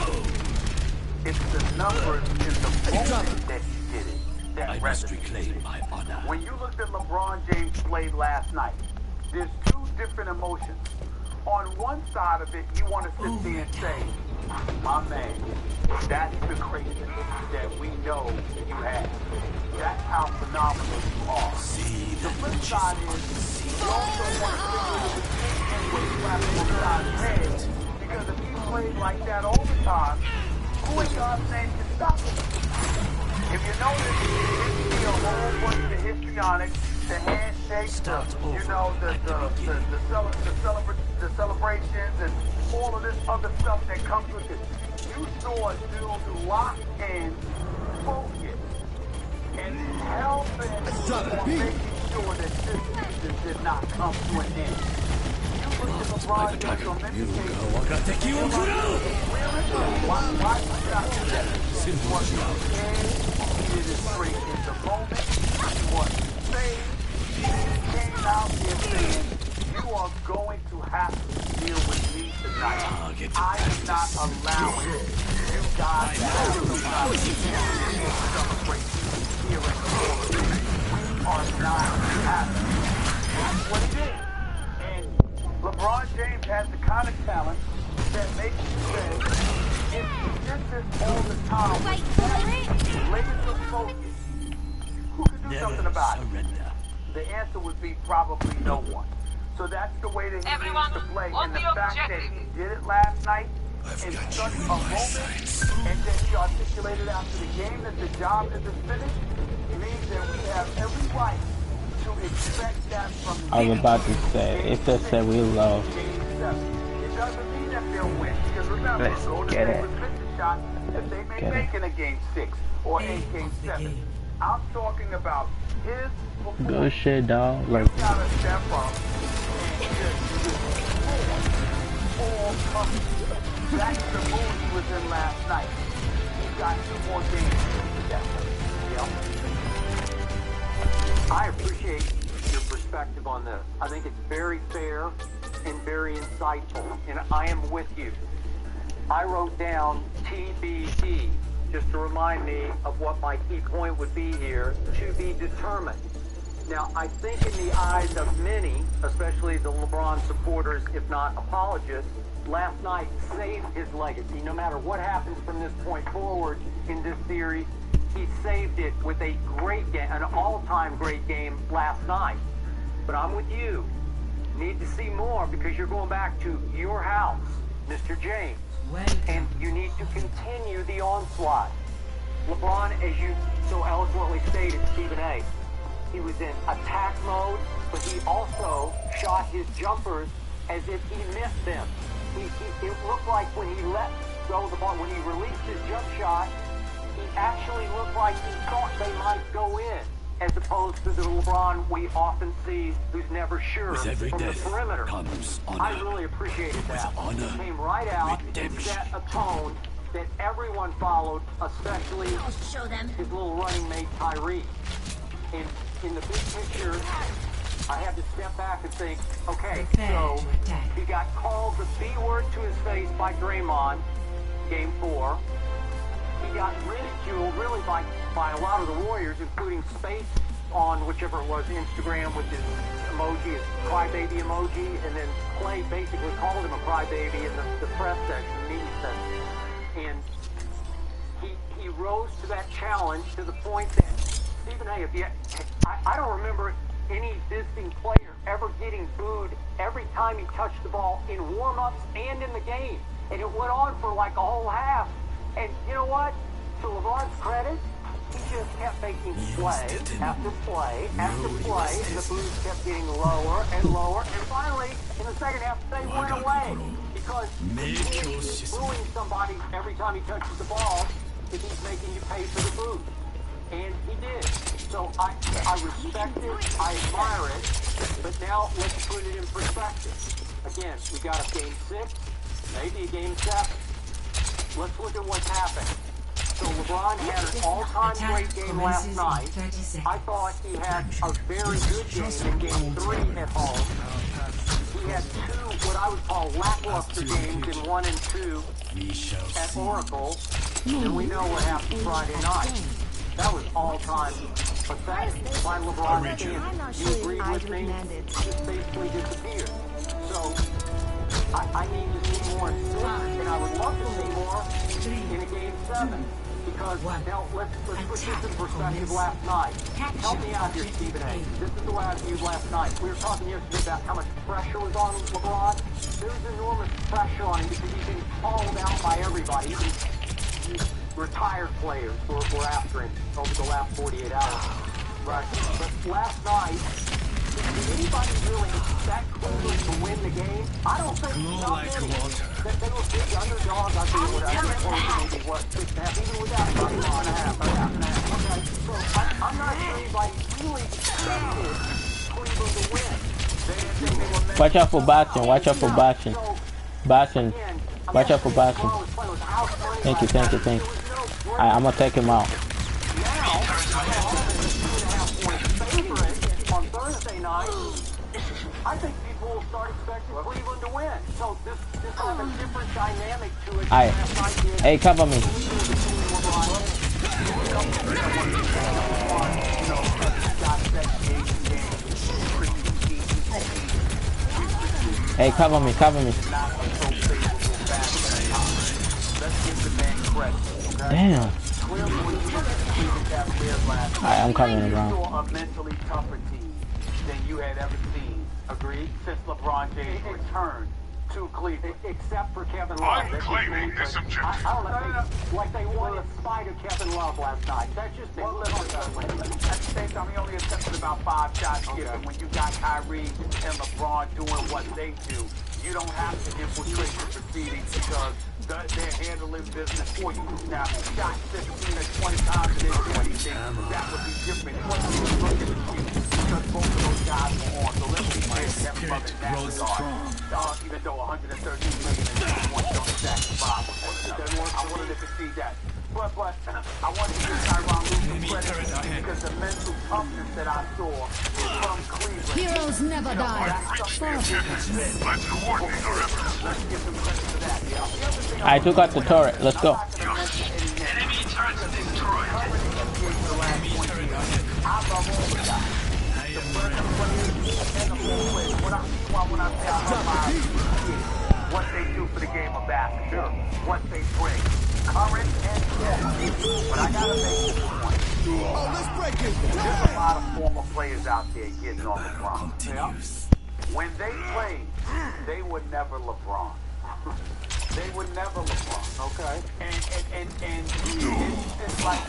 It's the numbers in the moment that he did it that resonates. My honor. When you looked at LeBron James play last night, there's 2 different emotions. On one side of it, you want to sit there and say, my man, that's the greatness that we know you have. That's how phenomenal you are. The flip side is, you also want to figure the team way slapping upside his head, because if he played like that all the time, who in God's name can stop him? If you notice, you see a whole bunch of histrionics, the handshakes, the celebrations, and all of this other stuff that comes with it. You saw a dude lock in, focus, and hell-bent on making sure that this season did not come to an end. You look at LeBron James on many occasions. Why you got to do that? He wasn't scared. He did it straight in the moment. He wasn't saved. He came out here saying, you are going to have to deal with me tonight. I am not allowing you guys to have some kind of celebration here in the world. We are not having it. That's what he did. And LeBron James has the kind of talent that makes you say, if you did this all the time, laser focus, who could do something about it? The answer would be probably no one. So that's the way that he needs to play. And the fact that he did it last night in such a moment, and then he articulated after the game that the job isn't finished, means that we have every right to expect that from him. I was about to say, it just said we lost. It doesn't mean that they'll win. Because remember, Golden State was missing shots that they may make in a game 6 or in game 7. I'm talking about his performance. Good shit, dog. Like, gotta step up and just all tough. That's the mood he was in last night. He's got 2 more games to get. Yep. I appreciate your perspective on this. I think it's very fair and very insightful, and I am with you. I wrote down TBD just to remind me of what my key point would be here, to be determined. Now, I think in the eyes of many, especially the LeBron supporters, if not apologists, last night saved his legacy. No matter what happens from this point forward in this series, he saved it with a great game, an all-time great game last night. But I'm with you. Need to see more because you're going back to your house, Mr. James. And you need to continue the onslaught. LeBron, as you so eloquently stated, Stephen A., he was in attack mode, but he also shot his jumpers as if he missed them. It looked like when he let go of the ball, when he released his jump shot, he actually looked like he thought they might go in, as opposed to the LeBron we often see who's never sure from the perimeter. I really appreciated that. He came right out and set a tone that everyone followed, especially his little running mate Tyrese. And in the big picture, I had to step back and think, okay, so he got called the B word to his face by Draymond, game 4. He got ridiculed really by a lot of the Warriors, including Space on whichever it was, Instagram with his emoji, his crybaby emoji, and then Clay basically called him a crybaby in the press section, the media section. And he rose to that challenge to the point that, Stephen A., I don't remember any visiting player ever getting booed every time he touched the ball in warm-ups and in the game. And it went on for like a whole half. And you know what? To LeBron's credit, he just kept making play after play after play, and the boos kept getting lower and lower. And finally, in the second half, they went away because he's booing somebody every time he touches the ball if he's making you pay for the booze. And he did. So I respect it, I admire it, but now let's put it in perspective. Again, we got a game 6, maybe a game 7. Let's look at what's happened. So LeBron had an all-time great game last night. I thought he had a very good game in game 3 at home. He had 2 what I would call lackluster games in 1 and 2 at Oracle. And we know what happened Friday night. That was all-time pathetic by LeBron James. You agree with me? It just basically disappeared. So I need to see more in 6, and I would love to see more in a game 7. Because now let's put this in perspective last night. Help me out here, Stephen A. This is the way I viewed last night. We were talking yesterday about how much pressure was on LeBron. There was enormous pressure on him because he's been called out by everybody. Even retired players were after him over the last 48 hours. Right. But last night, did anybody really expect Cleveland to win the game? I don't think that they were big underdogs. I think whatever maybe what 6.5, even without a 5.5 or 1.5. Okay, so I'm not sure anybody really expected Cleveland to win. Watch out for boxing. Watch out for boxing. Boxing. Watch out for boxing. Thank you. I'm gonna take him out. On Thursday night, I think people will start expecting Cleveland to win. So this has a different dynamic to it. Hey, cover me. Hey, cover me. Damn. Alright, I'm coming around. A mentally tougher team than you had ever seen. Agreed? Since LeBron James returned to Cleveland, except for Kevin Love. I'm claiming this objective. I don't know, like they won in spite of Kevin Love last night. That's just at the same time, he only attempted about 5 shots. And when you got Kyrie and LeBron doing what they do, you don't have to infiltrate the proceedings because they're handling business for you. Now, shot 15 or 20 times and didn't do anything, that would be different. It wasn't even looking at you because both of those guys were on. So let's be clear, Kevin Love in that regard. Even though $113 million in Jack Bob was one of them. I wanted to concede that. But I wanted to give Tyronn Lue credit because the mental toughness that I saw from Cleveland. Heroes never die. Let's coordinate our efforts. Let's give them credit for that. The other thing I took out the turret. Let's go. Enemy turrets destroyed. I love all the guys. The first and the forward. What I mean when I say I love my kids, what they do for the game of basketball, what they bring, current and past. But I gotta make this point. Oh, let's break it. There's a lot of former players out there getting on LeBron. Yeah. When they played, they were never LeBron. They were never LeBron, okay? And it's like, I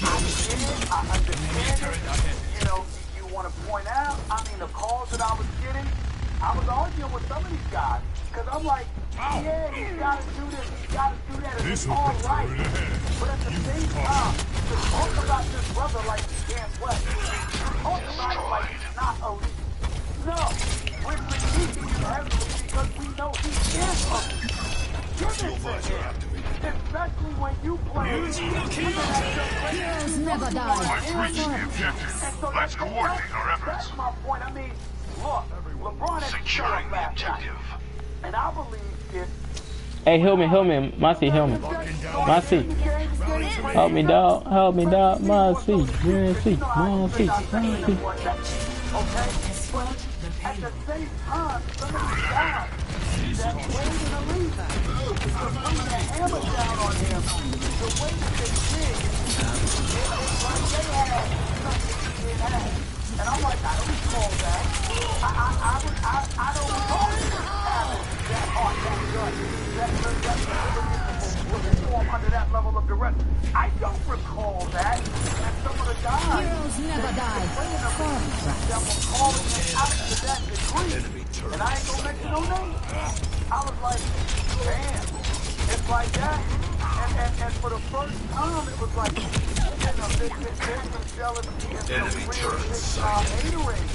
get it, I understand it. You know, you want to point out, I mean, the calls that I was getting, I was arguing with some of these guys. Because I'm like, yeah, he's got to do this, he's got to do that, and it's all right. But at the same time, to talk about this brother like he can't play, talk about it like he's not elite. No, we're critiquing you heavily because we know he is elite. Give it to him. Especially when you play. Heroes never Let's reach the objective. Let's coordinate our efforts. That's my point. I mean, look, LeBron has Securing the objective. and I believe if Hey, help me, Marcy, help me. Marcy. Help me, dog. Help me, dog. Marcy. Marcy. Marcy. Marcy. okay, but at the same time, some of these guys that played in the league, to bring the hammer down on him, the way that they did, it's like they had something he didn't have. And I'm like, I don't recall that. I don't recall having that heart, that gut, that perform under that level of duress. I don't recall that. And some of the guys Heroes never die. that were calling it out to that degree. And I ain't gonna mention no names. I was like, damn, it's like that. And for the first time, it was like, there's some jealousy and some real haterade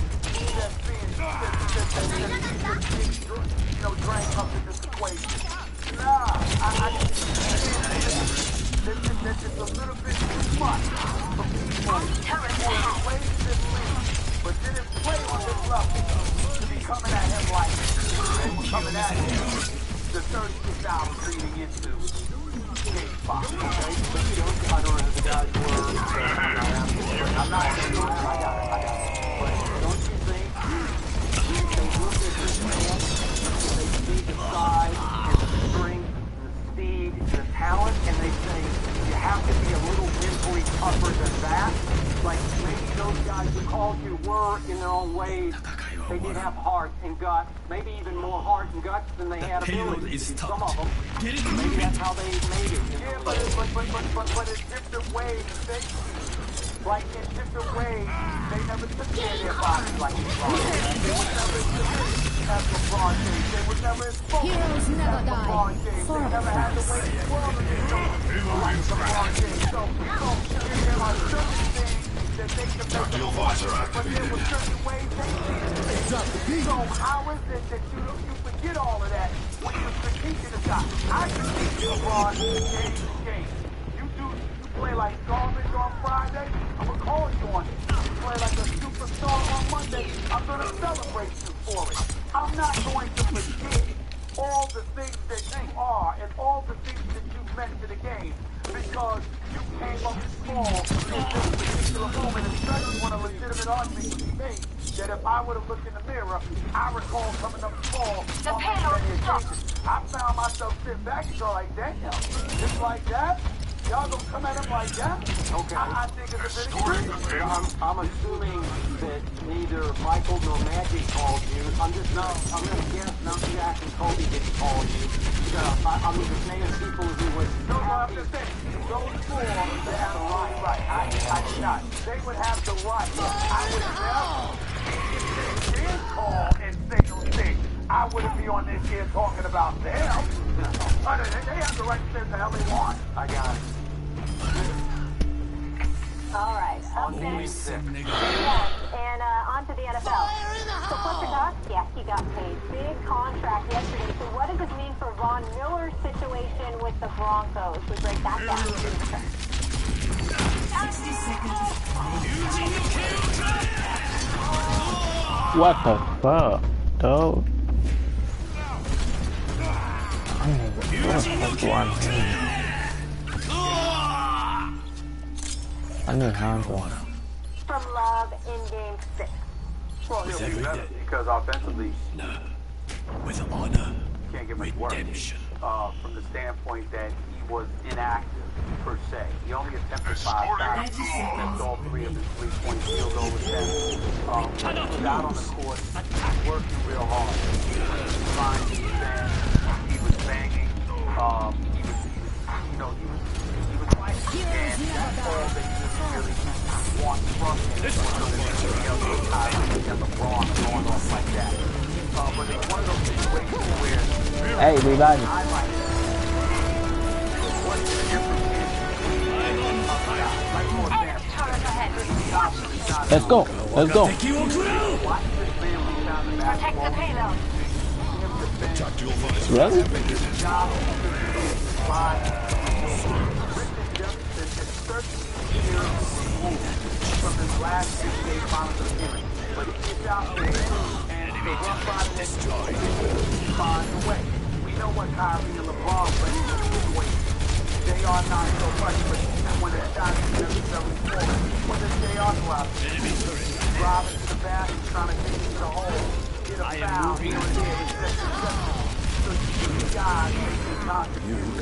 that's being, drained up in this equation. Nah, it's a little bit too much for people who play this league, but didn't play on this level to be coming at him like they were coming at him the 36 hours leading into Game 5, okay? But you know, I don't know if the guys were, I'm not, I got it. But don't you think they look at this man, they see the size and the strength, the speed, the talent, and they say, you have to be a little mentally tougher than that? Like, maybe those guys who called you were, in their own ways, they did have heart and guts, maybe even more heart and guts than they had ability. Some of them. Maybe that's how they made it. Yeah, but in different ways, like in different ways, they never took care of their bodies like LeBron. They were never as LeBron James. They were never as focused as LeBron James. They never had to wait 12 years like LeBron James. So there are certain things that they can make them watch, but there were certain ways they did. So how is it that you forget all of that when you're critiquing the guy? I critique LeBron James' game. You play like garbage on Friday, I'm gonna call you on it. You play like a superstar on Monday, I'm gonna celebrate you for it. I'm not going to forget all the things that you are and all the things that you meant to the game because you came up small in this particular moment, especially when a legitimate argument could be made that if I would have looked in the mirror, I recall coming up small on many occasions. I found myself sitting back and go like, damn, just like that? Y'all gonna come at him like that? Okay. I think it's a bit extreme. I'm assuming that neither Michael nor Magic called you. I'm gonna guess none of Jack and Kobe didn't call you. I'm just naming people who would. No, I'm just saying. Those four, they have the right. I did not. They would have the right. I would never. If they did call and say those things, I wouldn't be on this here talking about them. They have the right to say what the hell they want. I got it. All right. Only sick. And on to the NFL. So Fletcher Cox, yeah, he got paid. Big contract yesterday. So what does this mean for Von Miller's situation with the Broncos? We break that down. 60 seconds. What the fuck, dude? I need handle. From Love in Game 6. Well, he'll be better because offensively, with honor, can't get much work. redemption. From the standpoint that he was inactive per se. He only attempted 5 shots, missed all 3 of his 3-point field goal attempts. He was out on the court, working real hard. He was trying to defend. He was banging. He was fighting. And that's all that you really want from him. And LeBron going off like that. But it's one of those situations where hey, we got it. Let's go. Let's go. Protect the payload. Really? From his last 6-day finals appearance. But he gets out there and they run by the next find a way. We know what Kyrie and LeBron play in this way. They are not so much, but when the shots are necessarily forward, when the they are dropping, driving to the basket, trying to get into the hole, get a foul, here and there, so you see the guys making contributions.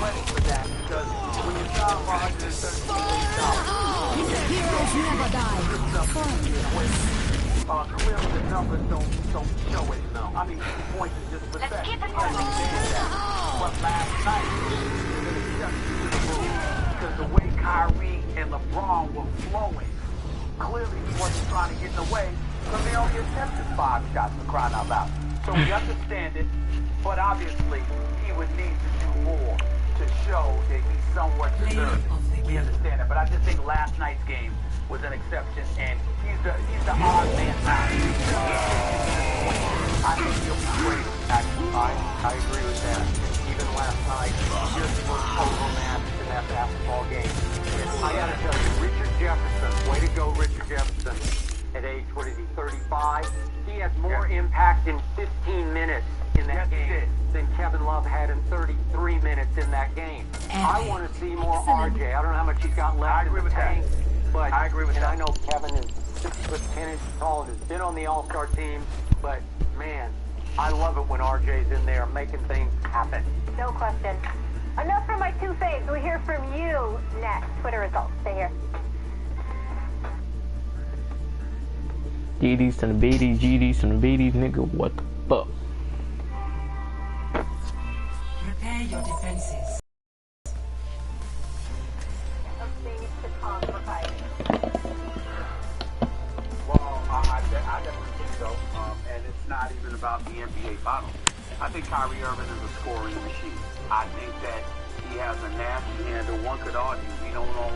Credit for that because when you start Heroes never die. clearly the numbers don't show it. I mean, 2 points is just pathetic. I understand that. But last night, because the way Kyrie and LeBron were flowing, clearly he wasn't trying to get in the way because they only attempted 5 shots for crying out loud. So we understand it, but obviously he would need to do more to show that he's somewhat deserving. We understand that, but I just think last night's game was an exception, and he's the odd man out. I think he'll be great. I agree with that. Even last night, just was total match in that basketball game. I gotta tell you, Richard Jefferson, way to go, Richard Jefferson. At age, what is he, 35? He has more impact in 15 minutes in that game than Kevin Love had in 33 minutes in that game. I want to see more RJ. I don't know how much he's got left in the tank, but I agree with that. I know Kevin is 6 foot 10 inches tall and has been on the All-Star team, but man, I love it when RJ's in there making things happen. No question. Enough from my 2 faves. We'll hear from you next. Twitter results. Stay here. GDs and the BDs, GDs and the BDs, nigga, what the fuck? Prepare your defenses. Well, I definitely think so, and it's not even about the NBA Finals. I think Kyrie Irving is a scoring machine. I think that he has a nasty handle. One could argue you don't want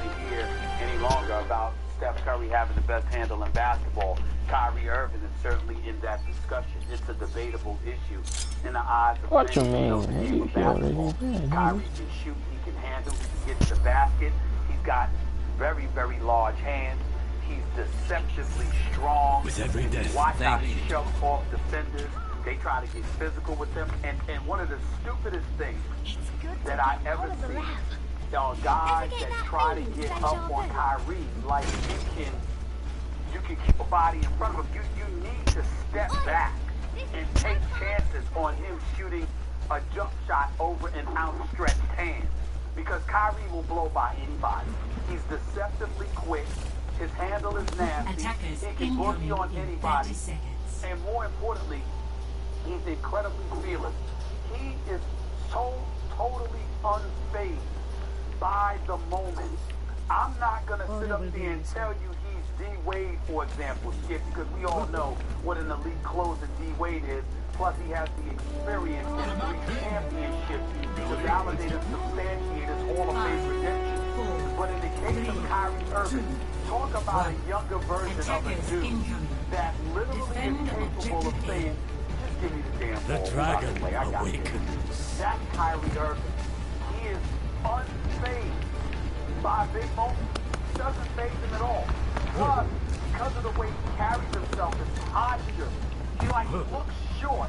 to hear any longer about Steph Curry having the best handle in basketball. Kyrie Irving is certainly in that discussion. It's a debatable issue in the eyes of what you many mean? of the game of basketball. Kyrie can shoot, he can handle, he can get to the basket. He's got very, very large hands. He's deceptively strong. With every death, Watch how he shoves off defenders. They try to get physical with them. And one of the stupidest things that I ever see are guys that try to get up on Kyrie like you can keep a body in front of him. You need to step back and take chances on him shooting a jump shot over an outstretched hand. Because Kyrie will blow by anybody. He's deceptively quick. His handle is nasty. Attackers He can boogie on in anybody. 30 seconds. And more importantly, he's incredibly fearless. He is so totally unfazed by the moment. I'm not going to sit up there and tell you he's D-Wade, for example, Skip, because we all know what an elite closer D-Wade is. Plus, he has the experience in 3 championships to validate and substantiate his Hall of Fame credentials. But in the case of Kyrie Irving. Talk about a younger version of a dude that literally is capable of saying, just give me the damn ball. The dragon I got this. awakens. That's Kyrie Irving. He is unfazed by big moments. Doesn't faze him at all. Plus, because of the way he carries himself, his posture, he looks short,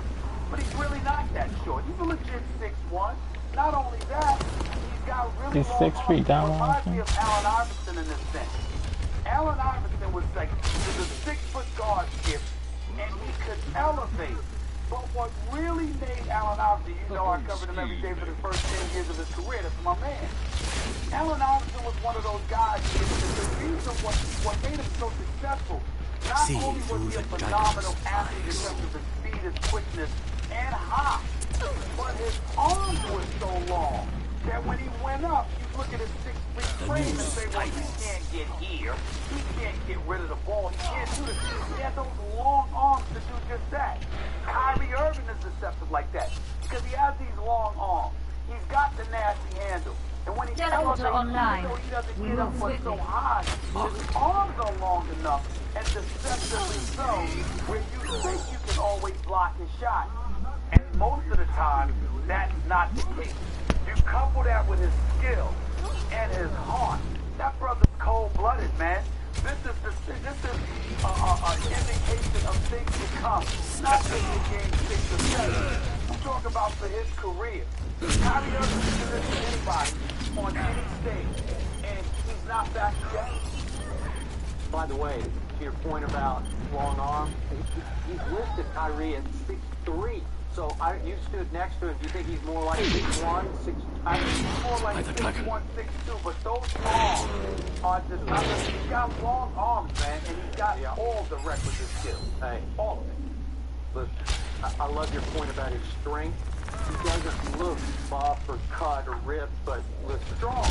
but he's really not that short. He's a legit 6'1". Not only that, he's got really He's long 6 feet down. Reminds me of Allen Iverson in this sense. Allen Iverson was a 6-foot guard skip, and he could elevate. But what really made Allen Iverson, you know I covered him every day for the first 10 years of his career, that's my man. Allen Iverson was one of those guys, the reason what made him so successful, not only was he a phenomenal athlete in terms of his speed, his quickness, and height, but his arms were so long that when he went up, you look at his 6-foot frame and say, well, he can't get here, he can't get rid of the ball, he can't do this. He has those long arms to do just that. Kyrie Irving is deceptive like that because he has these long arms. He's got the nasty handle. And when he elevates, online. so he doesn't get up but so high, his arms are long enough and deceptively so where you think you can always block his shot. And most of the time, that's not the case. You couple that with his skill and his heart. That brother's cold-blooded, man. This is an indication of things to come. Not just in game 6 or 7. I'm talking about for his career. Kyrie Irving can do this to anybody on any stage, and he's not back yet. By the way, to your point about long arms, he's listed Kyrie at 6'3". So you stood next to him. Do you think he's more like 6'1", 6'2"? I think he's more like 6'1", 6'2". But those arms are just. He's got long arms, man, and he's got all the requisite skills. Hey, all of it. But I love your point about his strength. He doesn't look buff or cut or ripped, but looks strong.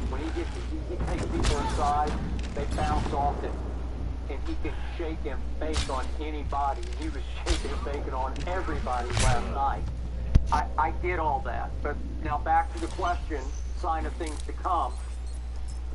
When he takes people inside, they bounce off him. And he can shake and bake on anybody. And he was shaking and baking on everybody last night. I get all that. But now back to the question, sign of things to come.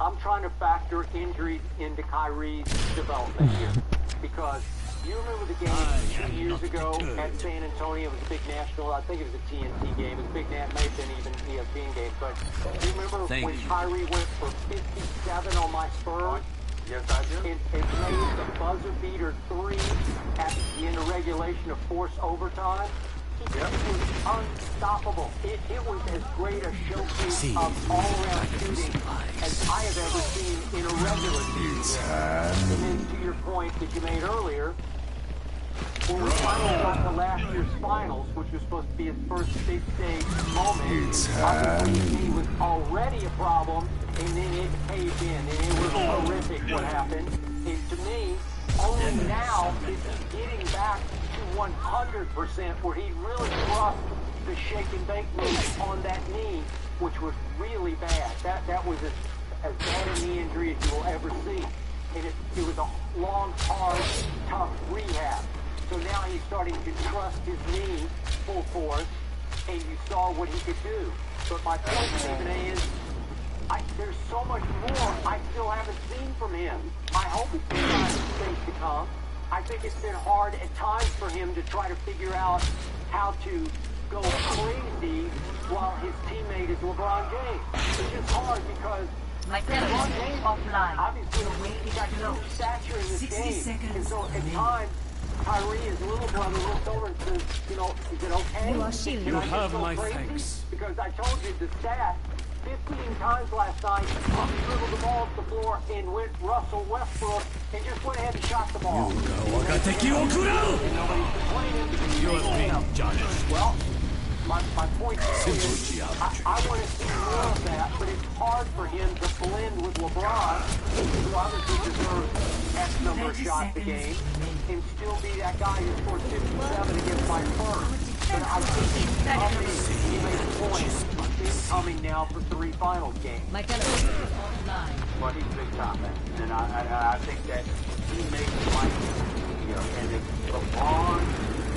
I'm trying to factor injuries into Kyrie's development here. Because you remember the game 2 years ago at San Antonio? It was a big national, I think it was a TNT game. It was a big, may have been even ESPN game. But do you remember when Kyrie went for 57 on my Spurs? Yes, I do. It made the buzzer beater 3 at the end of regulation of forced overtime. He was unstoppable. It was as great a showcase of all-around shooting as I have ever seen in a regular season. And then to your point that you made earlier, when we finally got to last year's finals, which was supposed to be his first big stage moment, obviously he was already a problem, and then it caved in, and it was horrific what happened. And to me, only now is he getting back to 100% where he really thrust the shake and bake move on that knee, which was really bad. That was as bad a knee injury as you will ever see. And it was a long, hard, tough rehab. So now he's starting to trust his knee full force, and you saw what he could do. But my point, Stephen A, is there's so much more I still haven't seen from him. I hope it's been time for things to come. I think it's been hard at times for him to try to figure out how to go crazy while his teammate is LeBron James. It's just hard because LeBron James, obviously, he's got huge stature in this game. And so at times, Kyrie, his little brother, little children says, is it okay? You have my thanks. Because I told you the stat, 15 times last night, he dribbled the ball off the floor and went Russell Westbrook and just went ahead and shot the ball. And nobody's complaining because you have been judged. Well, my point is, I want to see more of that, but it's hard for him to blend with LeBron, who obviously deserves X number of shots a game, and still be that guy who scored 57 against my Spurs. But I think he's coming, he made a point, he's coming now for 3 finals games. But But he's big time, man. And I think that he makes my, and if LeBron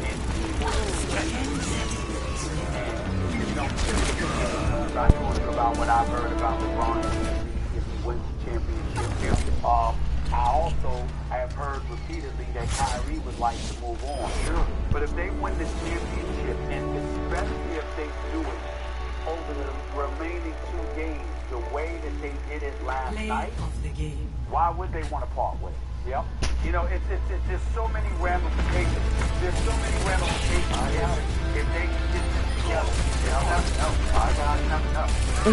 and he were about what I've heard about LeBron. If he wins the championship. I also have heard repeatedly that Kyrie would like to move on. Sure. But if they win the championship, and especially if they do it over the remaining 2 games, the way that they did it last night, why would they want to part with it? Yep. You know, it's there's so many ramifications. There's so many ramifications. If they can get this together. No.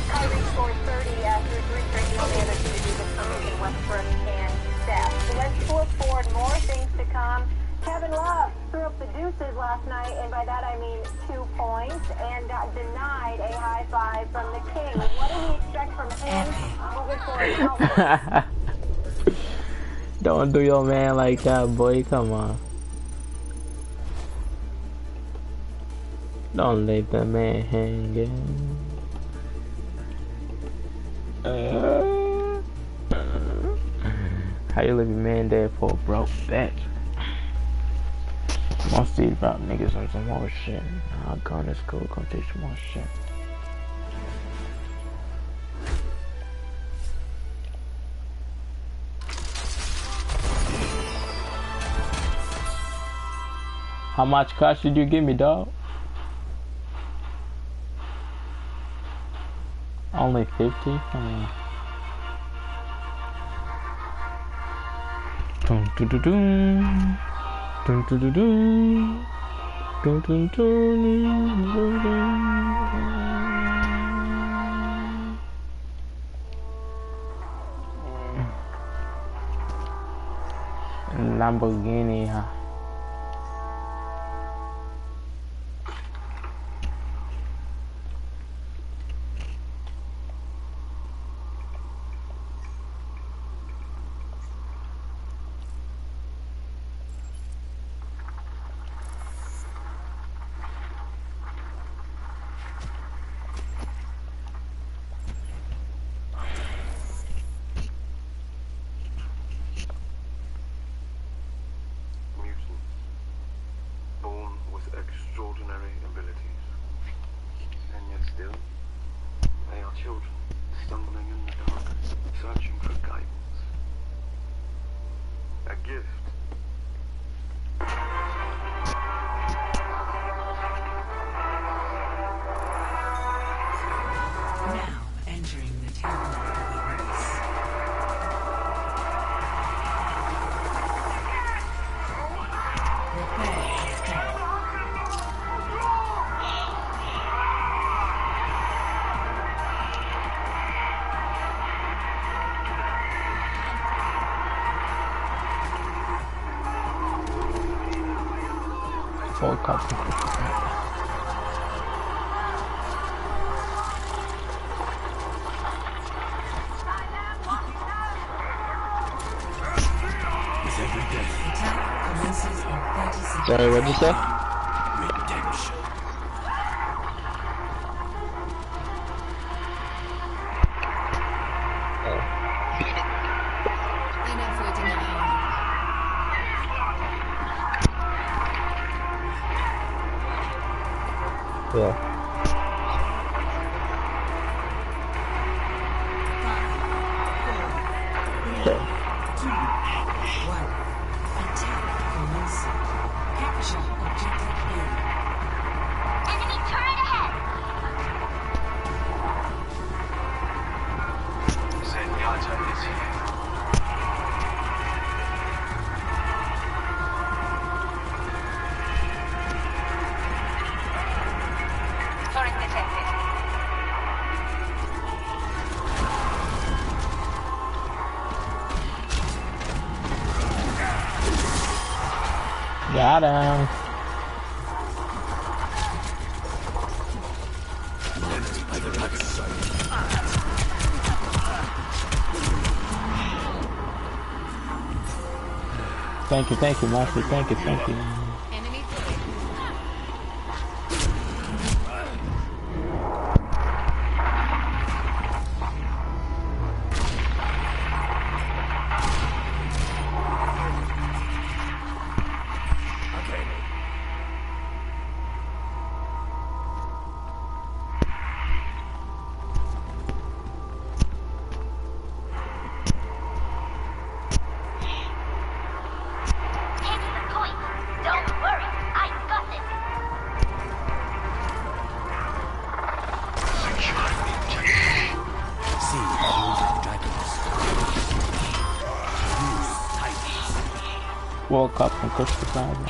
Kyrie scored 30 after 3 straight games together to do the promotion Westbrook and Steph. So let's look forward, more things to come. Kevin Love threw up the deuces last night, and by that I mean 2 points, and denied a high five from the King. What do we expect from him moving forward? Don't do your man like that, boy. Come on. Don't let the man hang. How you leave your man there for a broke bitch? Most of these about niggas on some more shit. I'll go to school, come teach some more shit. How much cash did you give me, dog? Only 50? Come on. Dun dun dun dun. Dun dun dun dun. Dun dun dun dun. Lamborghini, huh? Extraordinary abilities, and yet still, they are children, stumbling in the dark, searching for guidance. A gift. Now entering the tabernacle of Iblis. Prepare for death. Full copy. Sorry, what'd you say? Redemption. Yeah. Got him. Thank you, Master. Thank you. Walk up and push the plasma.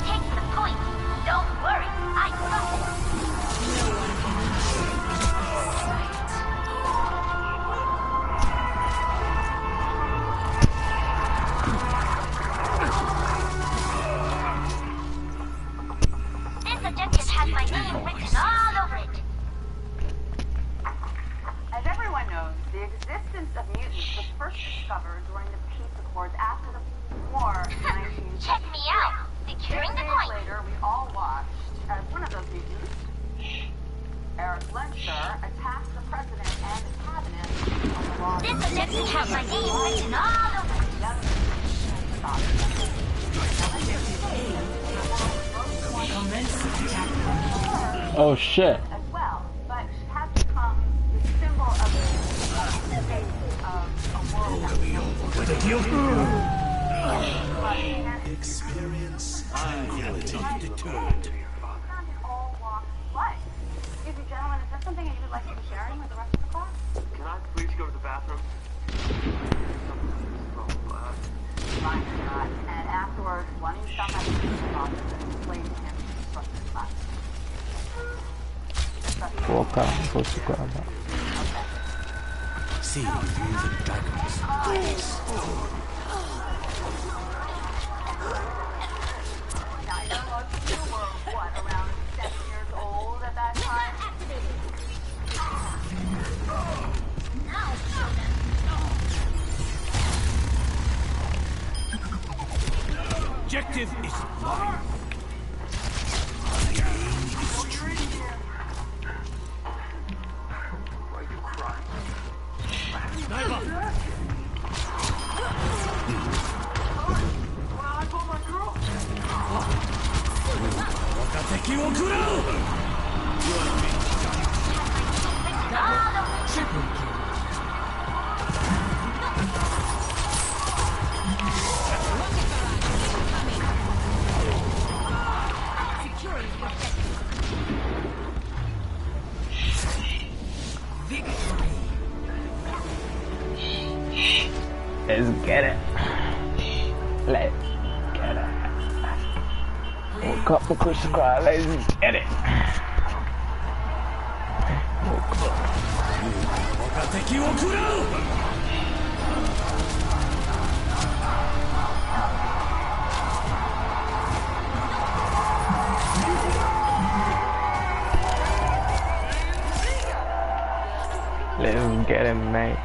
Take the point. Don't worry. I got it. This objective has my name written all over it. As everyone knows, the existence of mutants was first discovered during the peace accords after the war in 1960. Check me out. Securing the 6 days point. later, we all watched as one of those mutants, Eric Lenser, attacked the president and the cabinet on the wrong. This objective has my name written all over it. Oh shit. As well, but she has become the symbol of the face of a world Experience finality deterred. in all walks of life. Excuse me, gentlemen, is there something you would like to be sharing with the rest of the class? Can I please go to the bathroom? Fine, Scott. And afterwards, why don't you stop by the teacher's office and explain to him the instructions class? Walk up and push the grab up. See through the dragon's eyes. Now, I know most of you were, what, around 7 years old at that time? Objective is mine. My name is true. Why are you crying? Sniper. Well, I told my girl. Let's get it. Let's get it. Walk up and push the crowd. Let's get it. Let's get it, mate.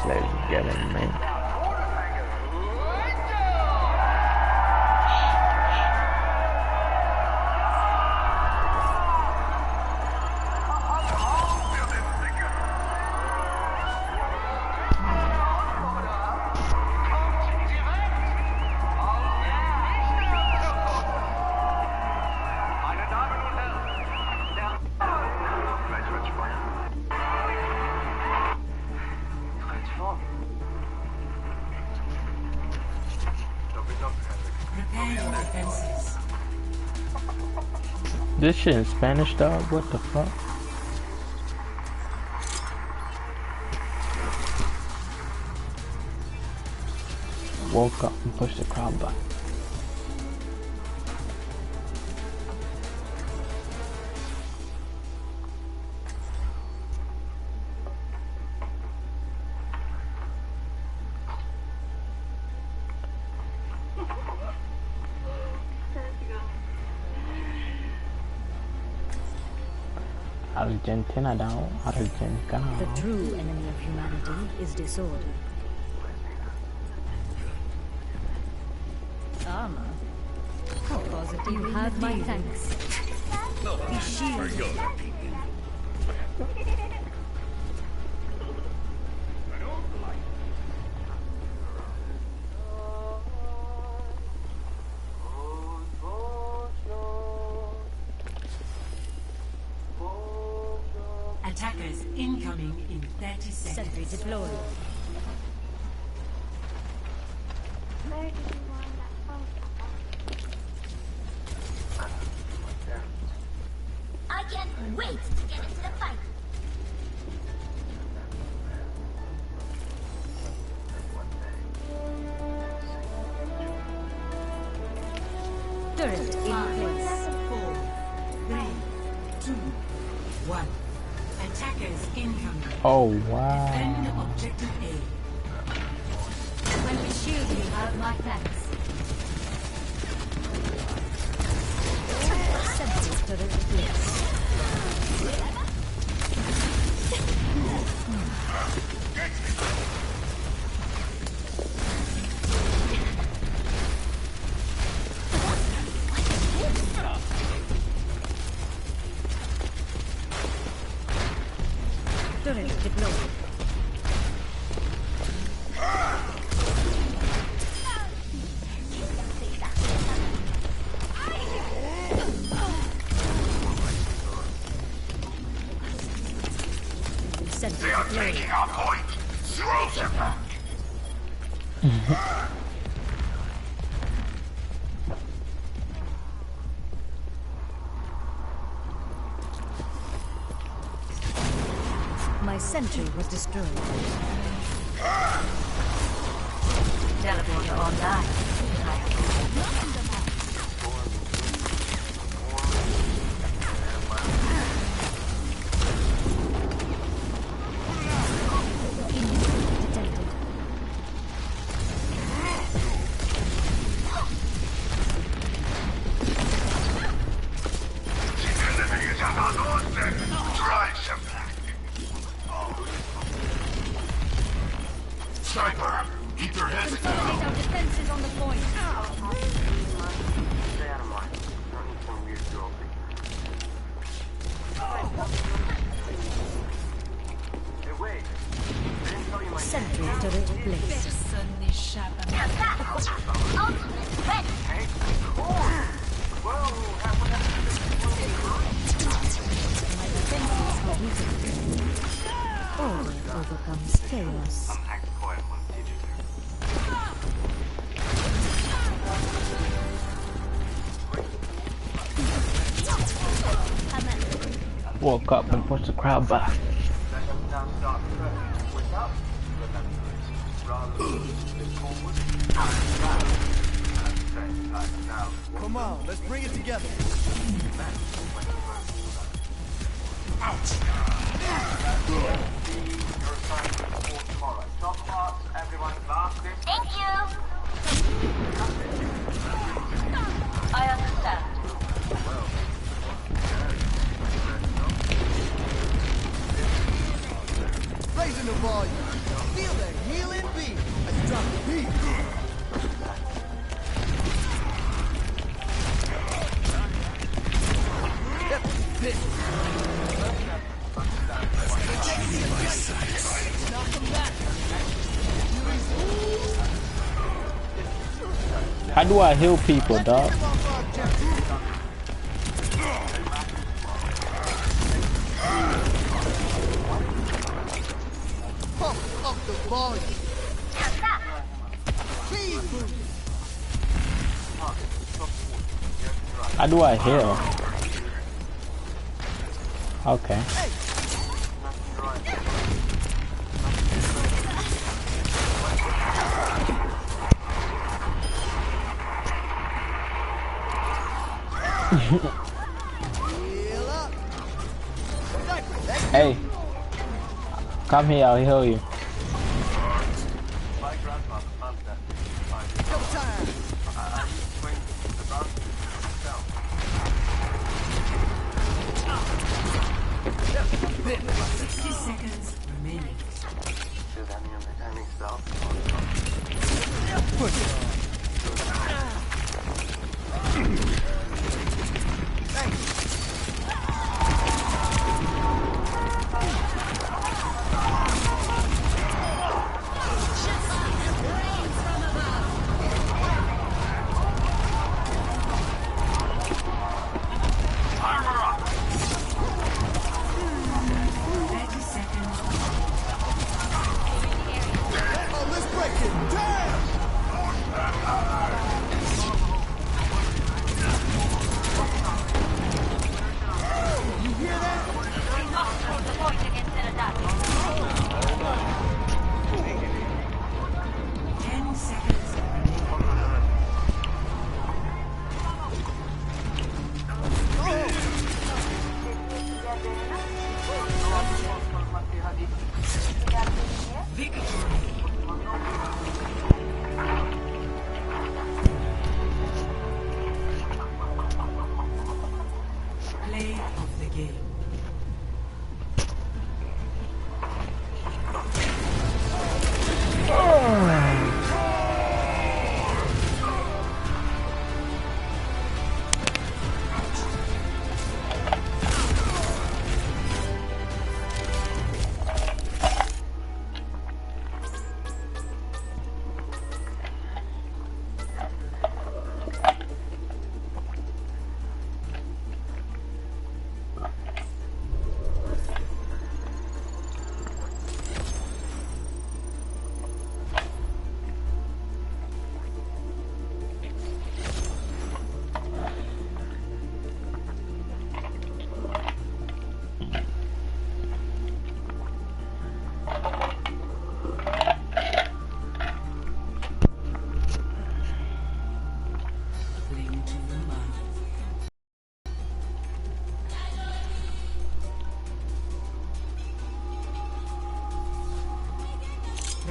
Let's get it, mate. This shit in Spanish, dog? What the fuck? Woke up and pushed the crowd button. Argentina down, Argentina. The true enemy of humanity is disorder. Armor? How positive. You have my thanks. Be shielded. Attackers incoming in 30 seconds. Sentry deployed. I can't wait to get into the fight. Turret in place. 4, 3, 2, 1. Attackers incoming. Oh wow. Defend objective A. When we shield you, have my thanks. Sentry turret in place. Turret deployed. Sentry They are deployed. taking our point. Throw them back. My sentry was destroyed. Teleporter online. Detected. The enemy is at our doorstep. Drive them back. Sniper, keep your heads down. Consolidate our defenses on the point. Stay out of mine. I need some weird trophy. Hey, wait. I didn't tell you my Sentry turret placed. Personne n'échappe à ma Ultimate ready. Hey, cool. Whoa, what happened My defenses are weakened. All overcomes chaos. I'm acting quiet when I'm teaching her. Woke up and pushed the crowd back. Come on, let's bring it together. Thank you. I understand. Raising the volume. Feel the healing beat. Let's drop the beat. How do I heal people, dog? Pump up the volume. Please move. How do I heal? Okay. Heal up. Hey, come here, I'll heal you. My grandfather found that. Go time. I used to bring the basket myself. 60 seconds remaining. Does any stuff? Push it on. Oh, let's break it. Damn!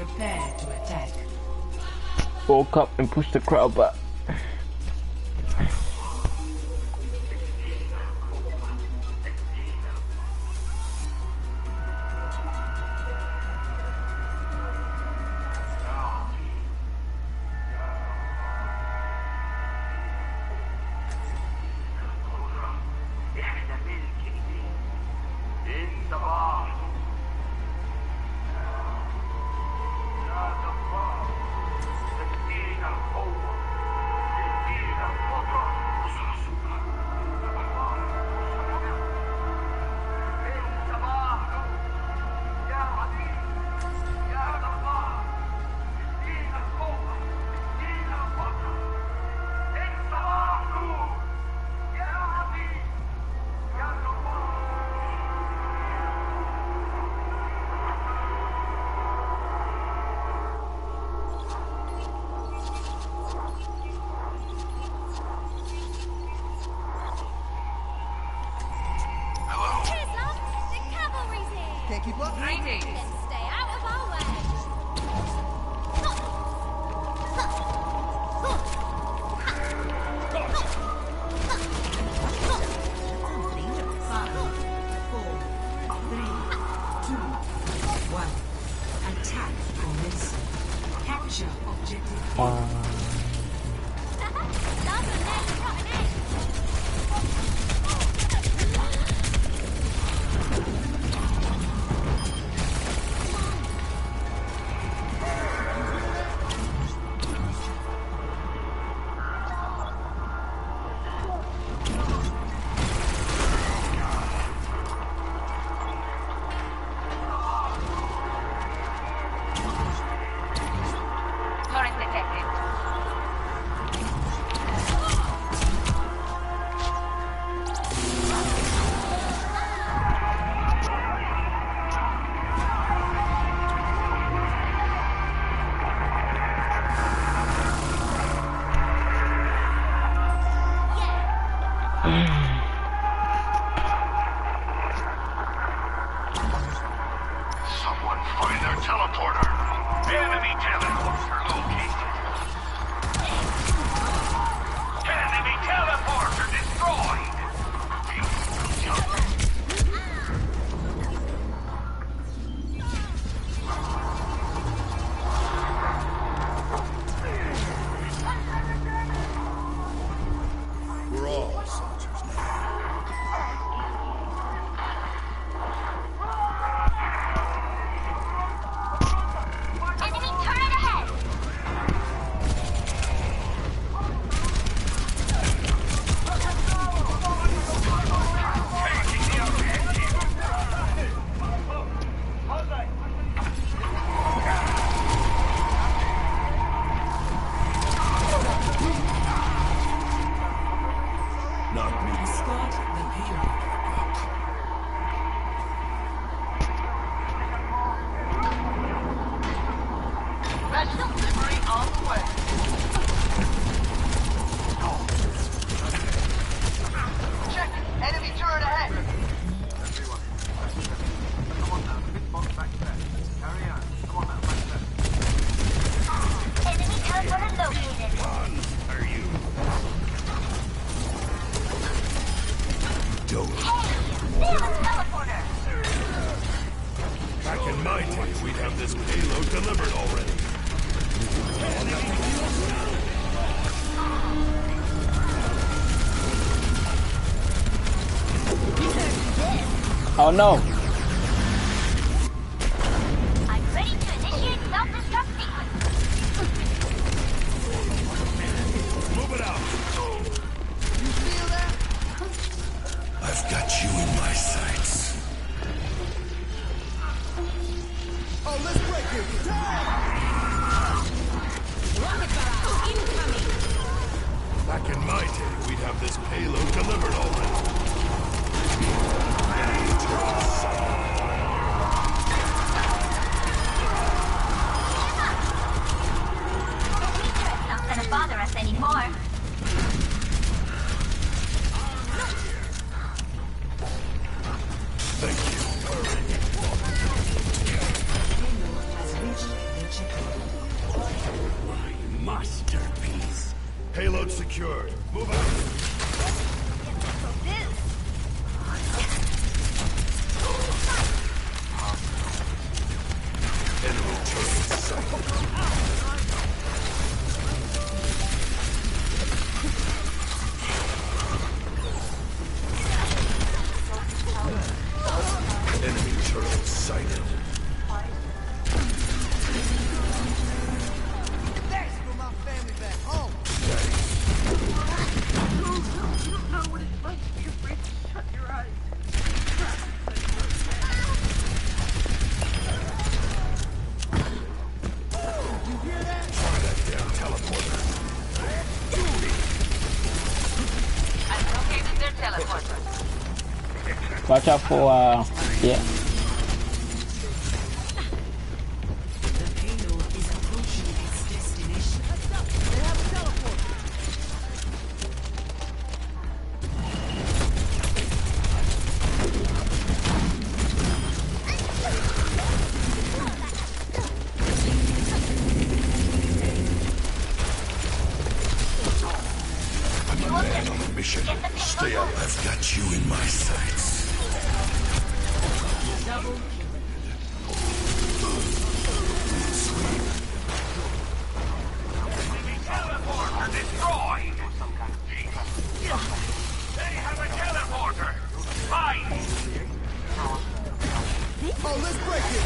Prepare to attack. Woke up and push the crowd back. Can't keep up? Greetings. Then stay out of our way. Five, 4, 3, 2, 1. Attack commence. Capture objective. Stop the next coming in. Turret detected. Someone find their teleporter. Enemy teleporter located. Enemy teleporter destroyed. We're all soldiers now. Enemy turret ahead. Not me. Escort the payload. Special delivery on the way. Check. Enemy turret ahead. Everyone. Come on now. Big box back there. Carry on. Come on now. Back there. Enemy teleporter located. Are you? Don't. Hey, there's a teleporter. Back in my day, we'd have this payload delivered already. Oh no! I'm ready to initiate self-destruct sequence. Move it out. You feel that? I've got you in my sights. Oh, let's break it. Back in my day, we'd have this payload delivered already. Not gonna bother us anymore. Thank you. Payload has reached the secured. Move out. Enemy turret sighted. Enemy turret sighted. Thanks for my family back home. You don't know what it's like to be afraid to shut your eyes. You hear that? Try that damn teleporter. I've located their teleporter. Watch out for yeah. The payload is approaching its destination. They have a teleport. I'm a man on a mission. Stay up. I've got you in my sights. Double Teleporter destroyed! They have a teleporter! Fine! Oh, let's break it.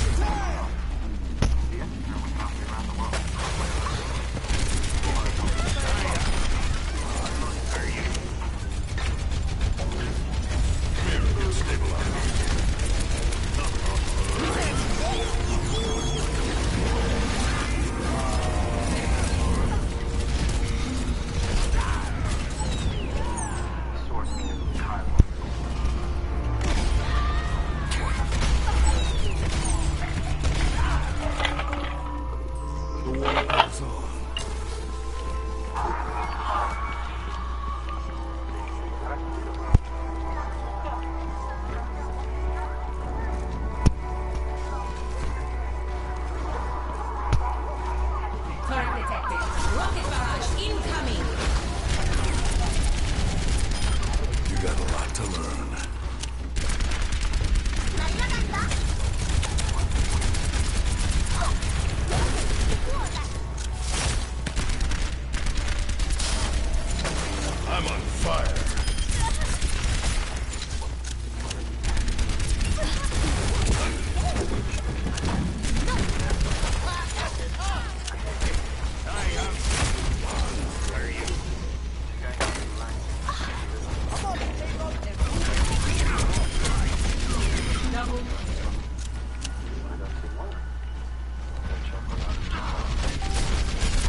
Turret detected. Rocket barrage incoming. You got a lot to learn. I'm on fire.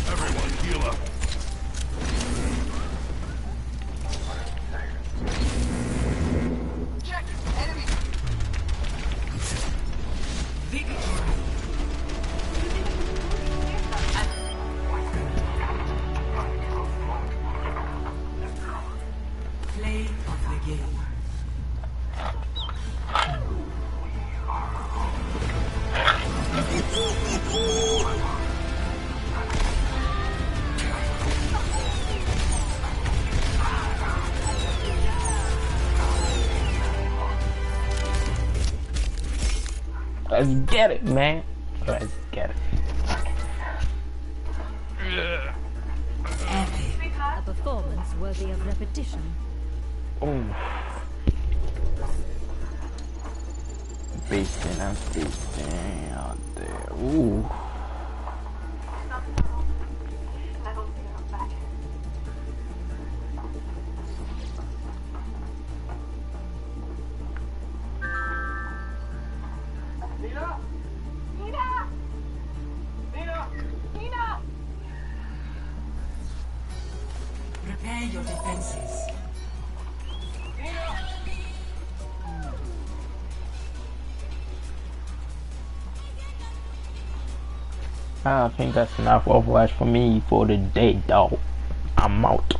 Everyone heal up. play of the game. Let's get it, man. Let's get it. A performance worthy of repetition. Oh. Beasting, I'm beasting out there. Ooh. Nina! Nina! Nina! Nina! Prepare your defenses. I think that's enough Overwatch for me for the day, dog. I'm out.